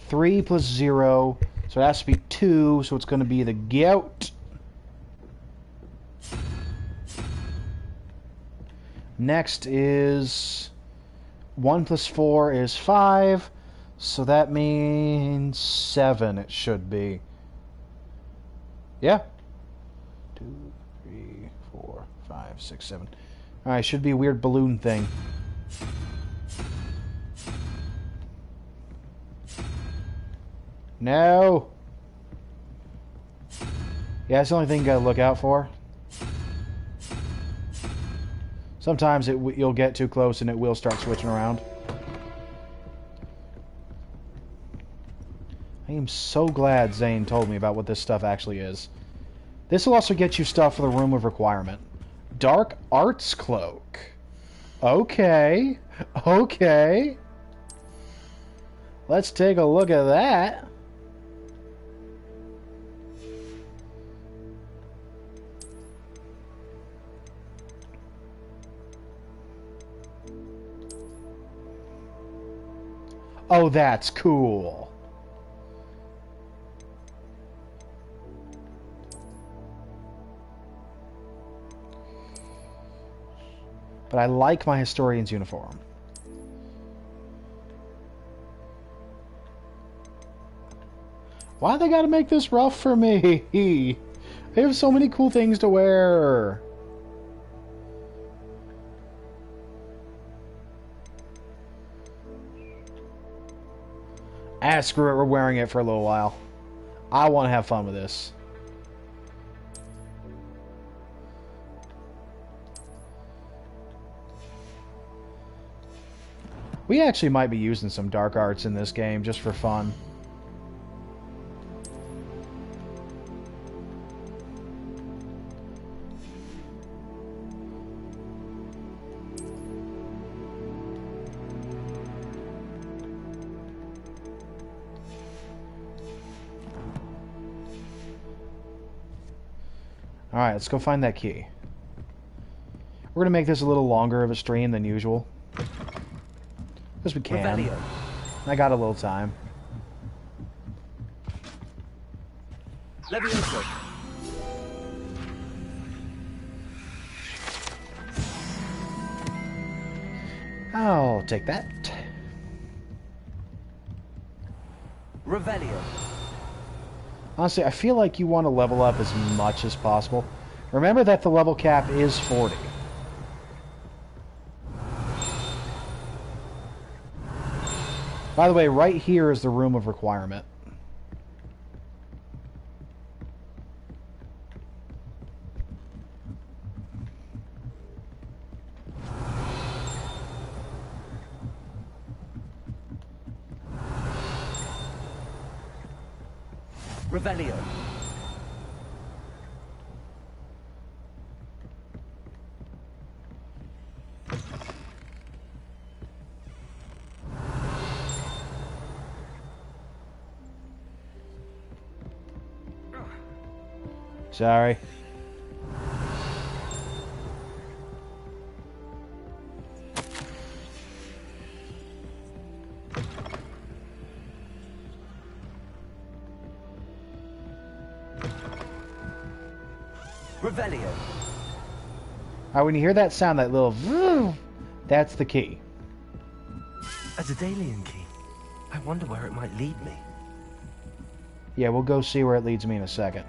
3 plus 0, so it has to be 2, so it's going to be the goat. Next is 1 plus 4 is 5, so that means 7 it should be. Yeah. 2, 3, 4, 5, 6, 7. Alright, should be a weird balloon thing. No! Yeah, that's the only thing you gotta look out for. Sometimes you'll get too close and it will start switching around. I am so glad Zane told me about what this stuff actually is. This will also get you stuff for the Room of Requirement. Dark Arts Cloak. Okay. Okay. Let's take a look at that. Oh, that's cool. But I like my historian's uniform. Why they gotta make this rough for me? They have so many cool things to wear. Ah, screw it, we're wearing it for a little while. I want to have fun with this. We actually might be using some dark arts in this game just for fun. Alright, let's go find that key. We're gonna make this a little longer of a stream than usual. Because we can. Revelio. I got a little time. Levioso. I'll take that. Revelio. Honestly, I feel like you want to level up as much as possible. Remember that the level cap is 40. By the way, right here is the room of requirement. Revelio. Sorry. Revelio. Alright, when you hear that sound, that little vroom, that's the key. A Daedalian key. I wonder where it might lead me. Yeah, we'll go see where it leads me in a second.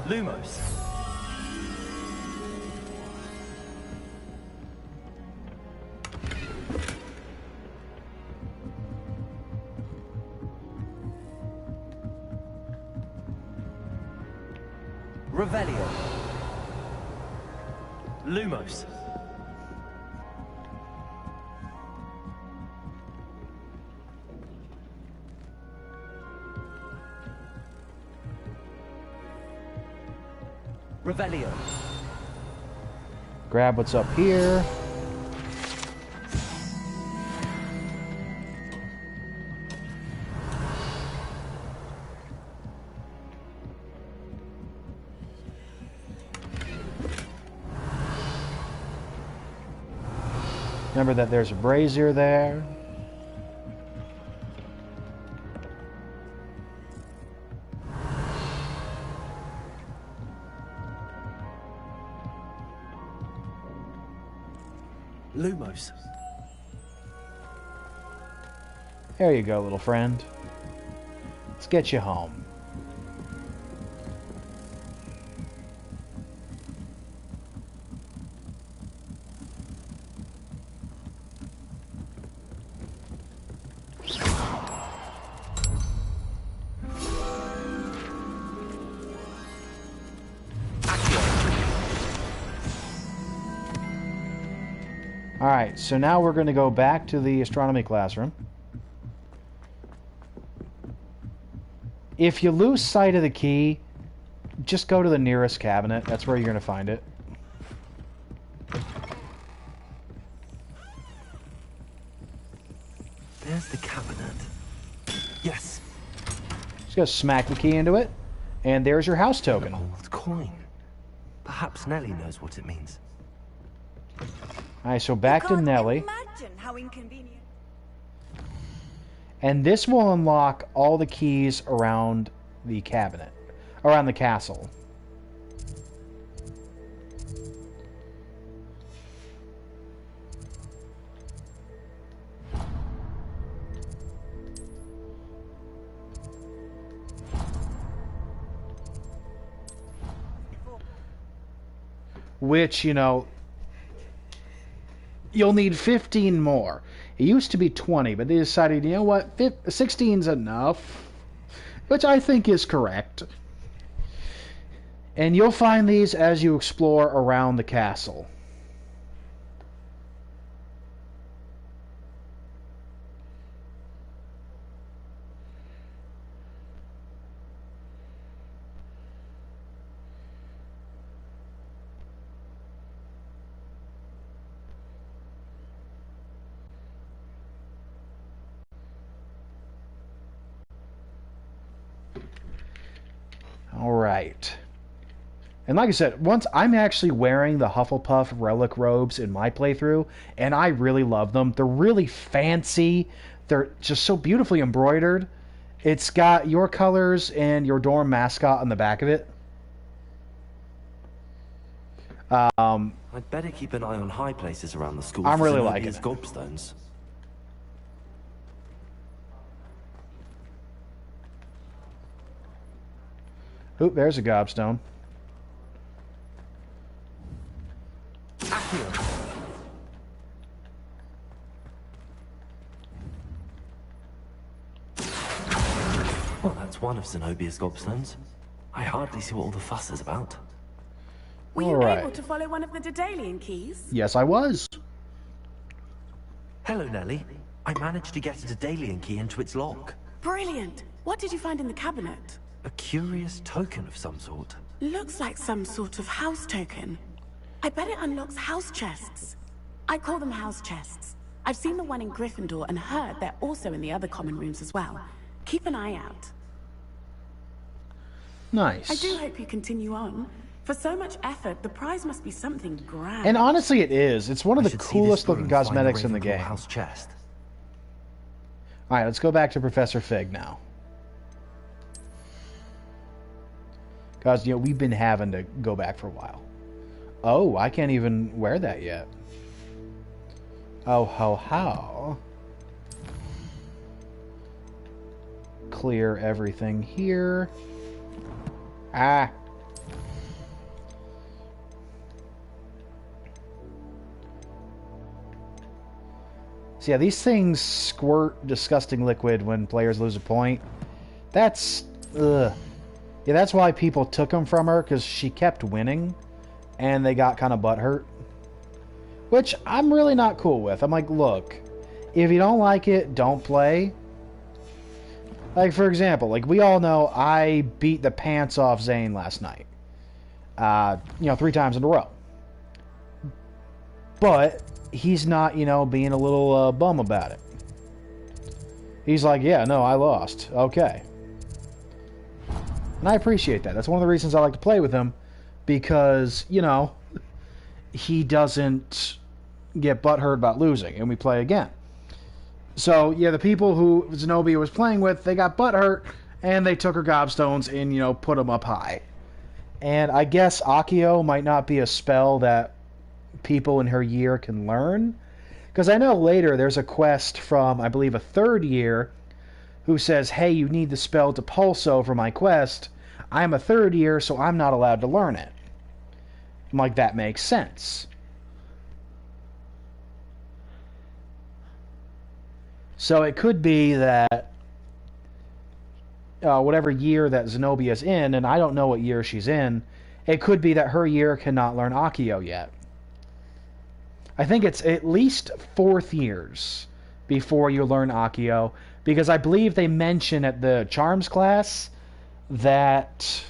Lumos. Revelio. Lumos. Revelio. Grab what's up here. Remember that there's a brazier there. Lumos. There you go, little friend. Let's get you home. Alright, so now we're going to go back to the astronomy classroom. If you lose sight of the key, just go to the nearest cabinet. That's where you're going to find it. There's the cabinet. Yes. Just going to smack the key into it, and there's your house token. An old coin. Perhaps Nellie knows what it means. Alright, so back to Nellie. Imagine how inconvenient. And this will unlock all the keys around the cabinet. Around the castle. Which, you know, you'll need 15 more. It used to be 20, but they decided, you know what, 16's enough. Which I think is correct. And you'll find these as you explore around the castle. right. And like I said, once I'm actually wearing the Hufflepuff relic robes in my playthrough, and I really love them. They're really fancy. They're just so beautifully embroidered. It's got your colors and your dorm mascot on the back of it. I'd better keep an eye on high places around the school. I'm really liking it. Gobstones. Oop, there's a gobstone. Well, that's one of Zenobia's gobstones. I hardly see what all the fuss is about. Were you Alright. able to follow one of the Daedalian keys? Yes, I was. Hello, Nellie. I managed to get a Daedalian key into its lock. Brilliant! What did you find in the cabinet? A curious token of some sort. Looks like some sort of house token. I bet it unlocks house chests. I call them house chests. I've seen the one in Gryffindor and heard they're also in the other common rooms as well. Keep an eye out. Nice. I do hope you continue on. For so much effort, the prize must be something grand. And honestly, it is. It's one of the coolest looking cosmetics in the game. House chest. Alright, let's go back to Professor Fig now. Because, you know, we've been having to go back for a while. Oh, I can't even wear that yet. Oh, how? Clear everything here. Ah. So yeah, these things squirt disgusting liquid when players lose a point. That's... ugh. Yeah, that's why people took them from her, because she kept winning, and they got kind of butthurt. Which I'm really not cool with. I'm like, look, if you don't like it, don't play. Like, for example, like, we all know I beat the pants off Zane last night. 3 times in a row. But he's not, being a little bum about it. He's like, yeah, no, I lost. Okay. And I appreciate that. That's one of the reasons I like to play with him. Because, he doesn't get butthurt about losing. And we play again. So, yeah, the people who Zenobia was playing with, they got butthurt. And they took her gobstones and, put them up high. And I guess Accio might not be a spell that people in her year can learn. Because I know later there's a quest from, I believe, a 3rd year who says, hey, you need the spell to Pulso for my quest. I'm a 3rd year, so I'm not allowed to learn it. I'm like, that makes sense. So it could be that whatever year that Zenobia's in, and I don't know what year she's in, it could be that her year cannot learn Accio yet. I think it's at least 4th years before you learn Accio, because I believe they mention at the Charms class that,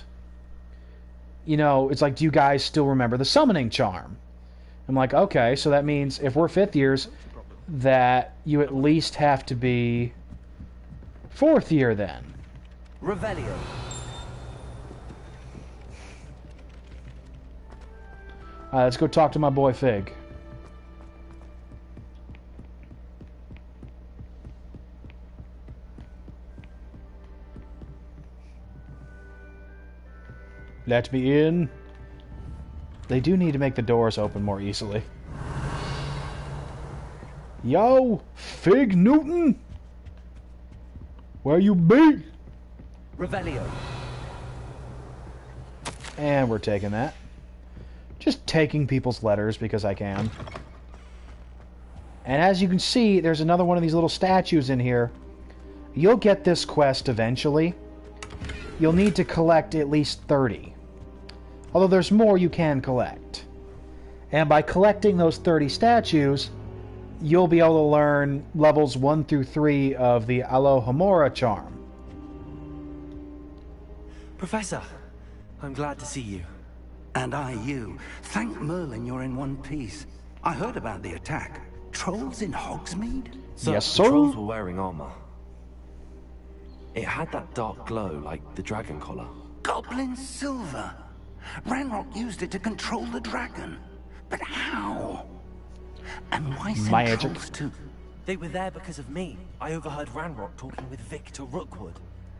it's like, do you guys still remember the summoning charm? I'm like, okay, so that means if we're 5th years, that you at least have to be 4th year then. Revelio. Let's go talk to my boy Fig. Let me in. They do need to make the doors open more easily. Yo, Fig Newton! Where you be? Revelio. And we're taking that. Just taking people's letters because I can. And as you can see, there's another one of these little statues in here. You'll get this quest eventually. You'll need to collect at least 30. Although there's more you can collect. And by collecting those 30 statues, you'll be able to learn levels 1 through 3 of the Alohomora charm. Professor, I'm glad to see you. And I you. Thank Merlin you're in one piece. I heard about the attack. Trolls in Hogsmeade? So yes, the sir. trolls were wearing armor. It had that dark glow like the dragon collar. Goblin silver. Ranrock used it to control the dragon. But how? And why send Magic. trolls too? They were there because of me. I overheard Ranrock talking with Victor Rookwood.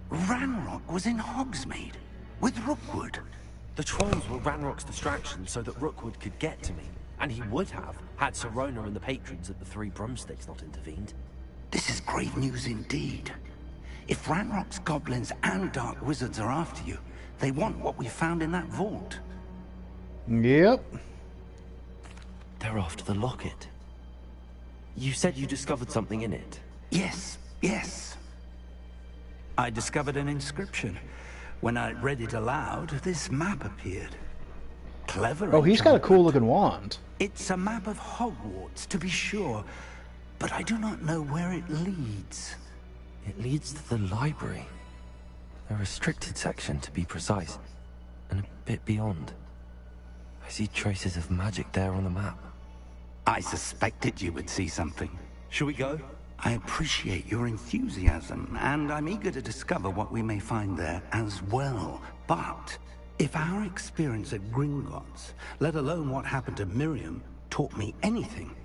Ranrock was in Hogsmeade with Rookwood. The trolls were Ranrock's distraction so that Rookwood could get to me. And he would have, had Sirona and the patrons at the Three Broomsticks not intervened. This is great news indeed. If Ranrock's goblins and dark wizards are after you, they want what we found in that vault. Yep. They're after the locket. You said you discovered something in it. Yes, yes. I discovered an inscription. When I read it aloud, this map appeared. Clever. Oh, he's got a cool looking wand. It's a map of Hogwarts, to be sure, but I do not know where it leads. It leads to the library. A restricted section, to be precise. And a bit beyond. I see traces of magic there on the map. I suspected you would see something. Shall we go? I appreciate your enthusiasm, and I'm eager to discover what we may find there as well. But if our experience at Gringotts, let alone what happened to Miriam, taught me anything,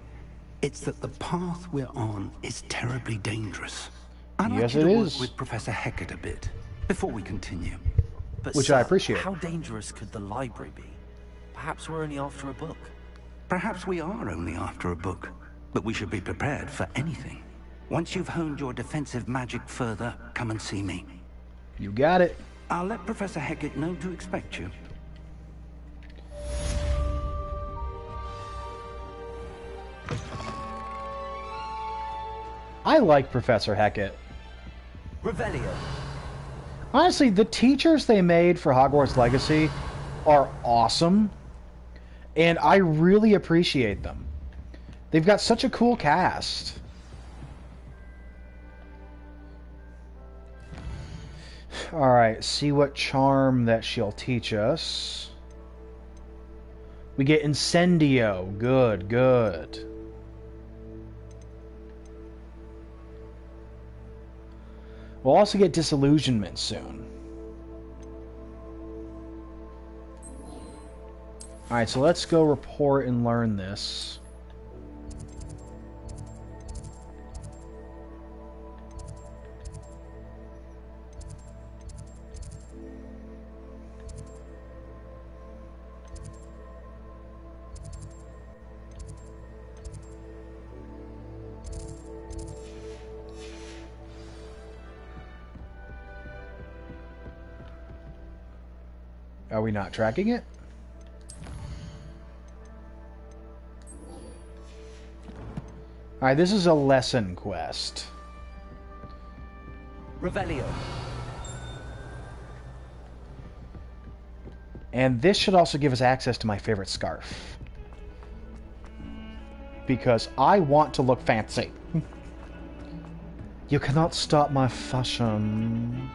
it's that the path we're on is terribly dangerous. I'd like you to work with Professor Hecat a bit before we continue. But Which sir, I appreciate. How dangerous could the library be? Perhaps we're only after a book. Perhaps we are only after a book, but we should be prepared for anything. Once you've honed your defensive magic further, come and see me. You got it. I'll let Professor Hecat know to expect you. I like Professor Hecat. Revelio. Honestly, the teachers they made for Hogwarts Legacy are awesome, and I really appreciate them. They've got such a cool cast. Alright, see what charm that she'll teach us. We get Incendio. Good, good. We'll also get Disillusionment soon. Alright, so let's go report and learn this. Are we not tracking it? Alright, this is a lesson quest. Revelio. And this should also give us access to my favorite scarf. Because I want to look fancy. You cannot stop my fashion.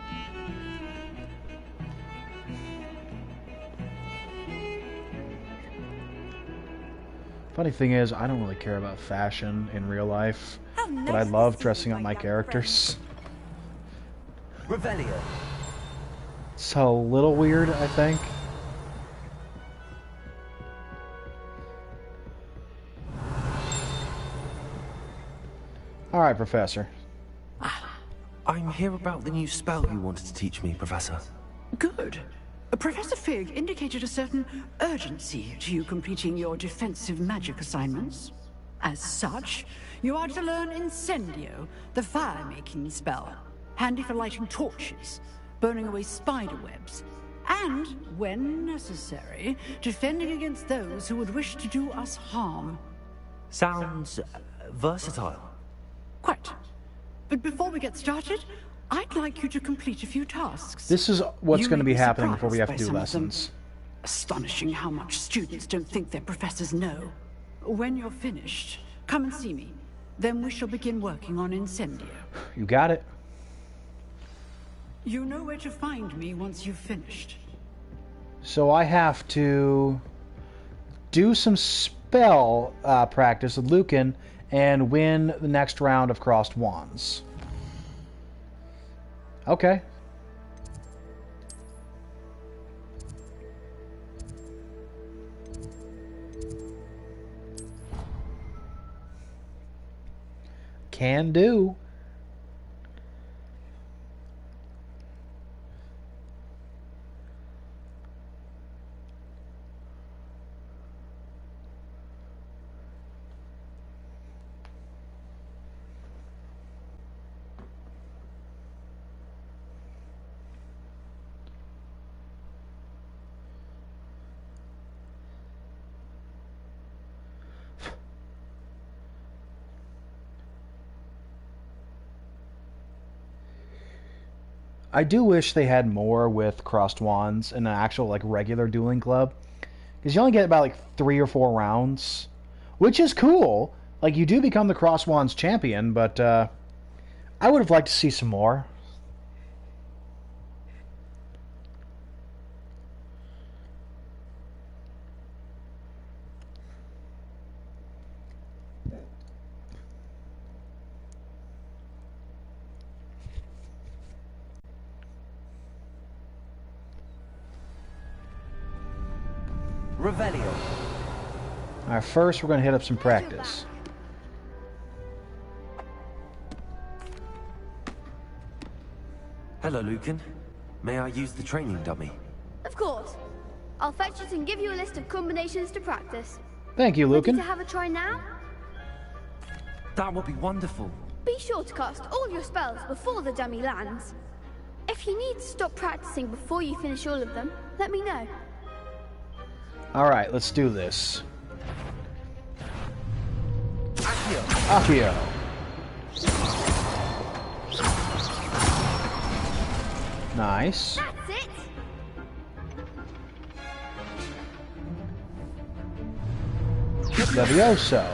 Funny thing is, I don't really care about fashion in real life, but I love dressing up my characters. Revelio. It's a little weird, I think. Alright, Professor. I'm here about the new spell you wanted to teach me, Professor. Good. Professor Fig indicated a certain urgency to you completing your defensive magic assignments. As such, you are to learn Incendio, the fire-making spell, handy for lighting torches, burning away spider webs, and, when necessary, defending against those who would wish to do us harm. Sounds versatile. Quite. But before we get started, I'd like you to complete a few tasks. This is what's You going to may be happening before we have to surprised do by some of them. lessons. Astonishing how much students don't think their professors know. When you're finished, come and see me. Then we shall begin working on Incendio. You got it. You know where to find me once you've finished. So I have to do some spell practice with Lucan and win the next round of Crossed Wands. Okay. can do. I do wish they had more with crossed wands in an actual like regular dueling club, because you only get about like 3 or 4 rounds, which is cool. Like you do become the crossed wands champion, but I would have liked to see some more. Revelio. Alright, first we're going to hit up some practice. Hello, Lucan. May I use the training dummy? Of course. I'll fetch it and give you a list of combinations to practice. Thank you, Lucan. Ready to have a try now? That would be wonderful. Be sure to cast all your spells before the dummy lands. If you need to stop practicing before you finish all of them, let me know. Alright, let's do this. Accio. Nice. That's it! Levioso.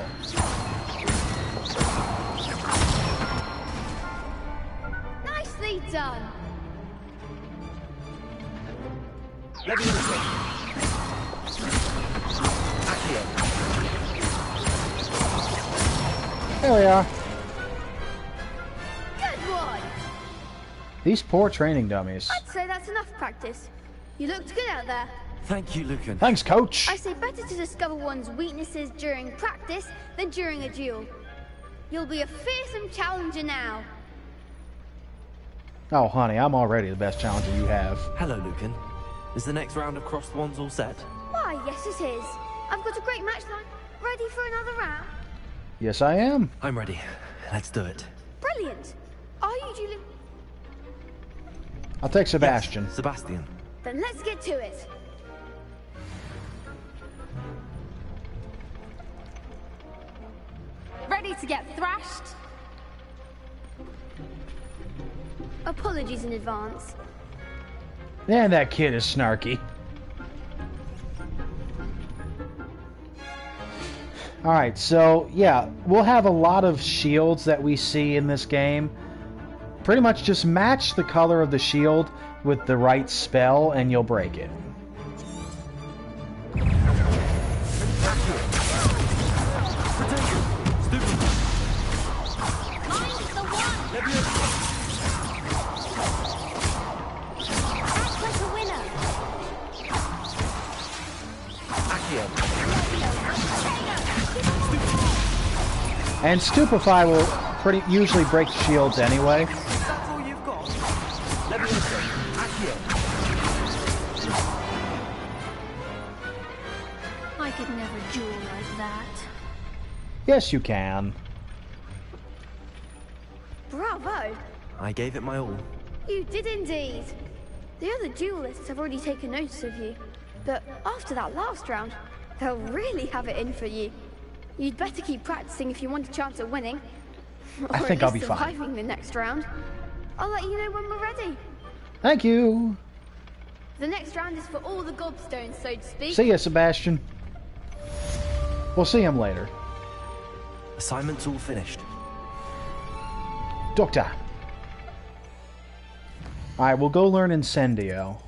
Nicely done! Levioso. Accio. There we are. Good one! These poor training dummies. I'd say that's enough practice. You looked good out there. Thank you, Lucan. Thanks, coach. I say better to discover one's weaknesses during practice than during a duel. You'll be a fearsome challenger now. Oh, honey, I'm already the best challenger you have. Hello, Lucan. Is the next round of crossed wands all set? Why, yes it is. I've got a great match line. Ready for another round? Yes, I am. I'm ready. Let's do it. Brilliant. Are you dueling? I'll take Sebastian. Yes, Sebastian. Then let's get to it. Ready to get thrashed? Apologies in advance. Man, that kid is snarky. Alright, so, yeah, we'll have a lot of shields that we see in this game. Pretty much just match the color of the shield with the right spell, and you'll break it. And Stupefy will usually break shields anyway. That's all you've got. Levioso. Accio. I could never duel like that. Yes, you can. Bravo! I gave it my all. You did indeed. The other duelists have already taken notice of you. But after that last round, they'll really have it in for you. You'd better keep practicing if you want a chance at winning. I think I'll be fine. Or at least surviving the next round. I'll let you know when we're ready. Thank you. The next round is for all the gobstones, so to speak. See ya, Sebastian. We'll see him later. Assignment's all finished. Doctor. Alright, we'll go learn Incendio.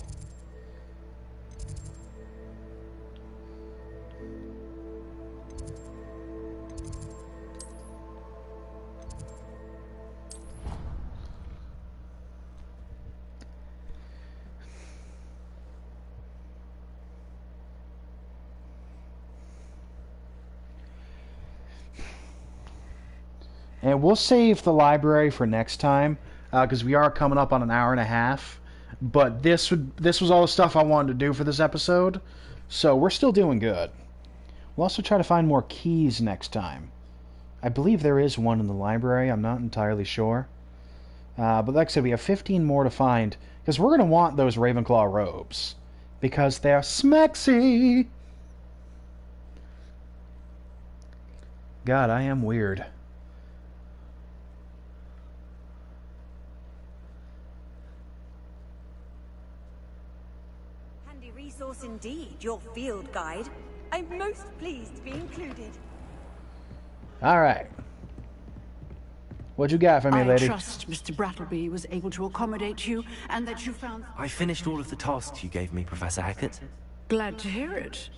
And we'll save the library for next time, because we are coming up on an hour and a half. But this was all the stuff I wanted to do for this episode, so we're still doing good. We'll also try to find more keys next time. I believe there is one in the library. I'm not entirely sure. But like I said, we have 15 more to find, because we're going to want those Ravenclaw robes, because they're smexy. God, I am weird. Handy resource indeed, your field guide. I'm most pleased to be included. All right. What you got for me, lady? I trust Mr. Brattleby was able to accommodate you, and that you found... I finished all of the tasks you gave me, Professor Hackett. Glad to hear it.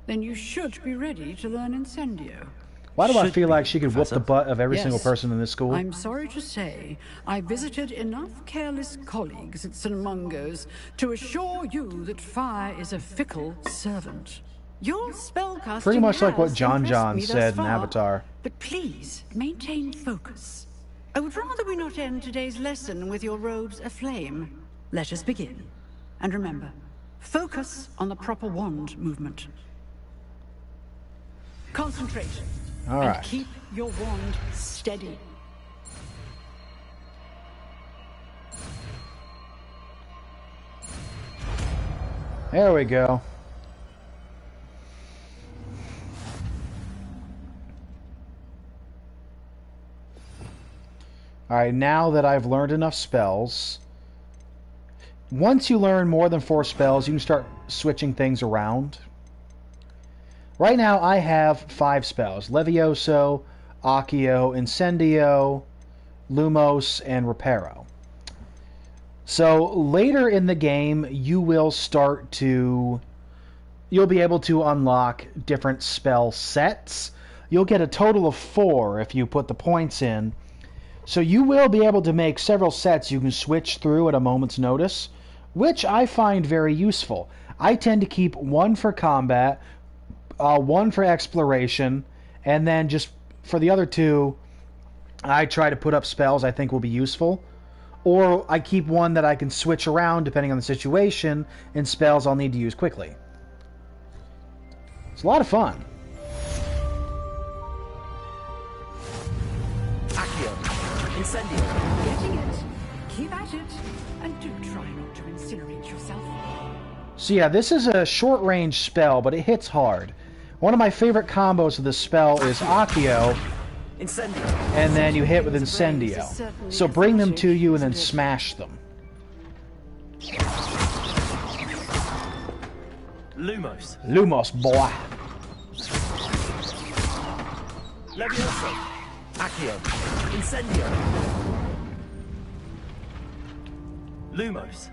Then you should be ready to learn Incendio. Why do I feel like she could whoop the butt of every Yes. single person in this school? I'm sorry to say, I visited enough careless colleagues at St. Mungo's to assure you that fire is a fickle servant. Your spellcasting Pretty much like what has John impressed John me thus said in far, Avatar. But please, maintain focus. I would rather we not end today's lesson with your robes aflame. Let us begin. And remember, focus on the proper wand movement. Concentrate. All and right. keep your wand steady. There we go. Alright, now that I've learned enough spells, once you learn more than 4 spells, you can start switching things around. Right now I have 5 spells: Levioso, Accio, Incendio, Lumos, and Reparo. So later in the game, you'll be able to unlock different spell sets. You'll get a total of 4 if you put the points in. So you will be able to make several sets you can switch through at a moment's notice, which I find very useful. I tend to keep 1 for combat, 1 for exploration, and then just for the other 2, I try to put up spells I think will be useful. Or I keep 1 that I can switch around depending on the situation, and spells I'll need to use quickly. It's a lot of fun. Incendio. Getting it. Keep at it. And do try not to incinerate yourself. So yeah, this is a short-range spell, but it hits hard. One of my favorite combos of this spell is Accio, Incendio. and then you hit with Incendio. So bring them to you and then smash them. Lumos. Lumos, boy. Levioso. Accio. Incendio. Lumos.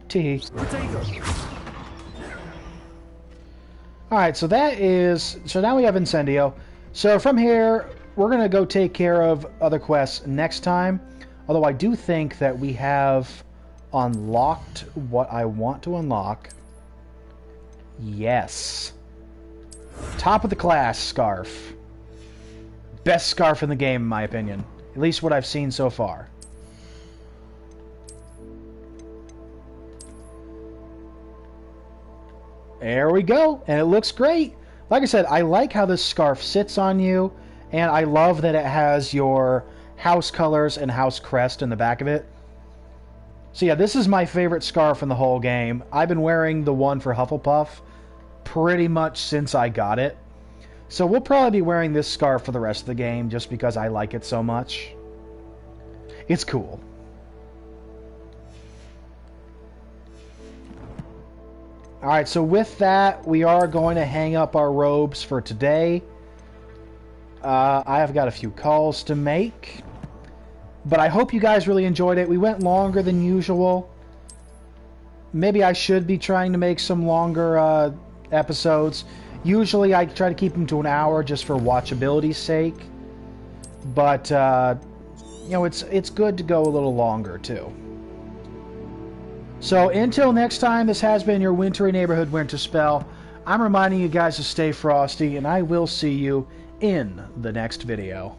Tee. Protego. Alright, so now we have Incendio. So from here, we're going to go take care of other quests next time. Although I do think that we have unlocked what I want to unlock. Yes. Top of the class scarf. Best scarf in the game, in my opinion. At least what I've seen so far. There we go, and it looks great. Like I said, I like how this scarf sits on you, and I love that it has your house colors and house crest in the back of it. So yeah, this is my favorite scarf in the whole game. I've been wearing the one for Hufflepuff pretty much since I got it. So we'll probably be wearing this scarf for the rest of the game just because I like it so much. It's cool. Alright, so with that, we are going to hang up our robes for today. I have got a few calls to make. But I hope you guys really enjoyed it. We went longer than usual. Maybe I should be trying to make some longer episodes. Usually I try to keep them to an hour just for watchability's sake. But, you know, it's good to go a little longer, too. So, until next time, this has been your Wintry Neighborhood Winterspell. I'm reminding you guys to stay frosty, and I will see you in the next video.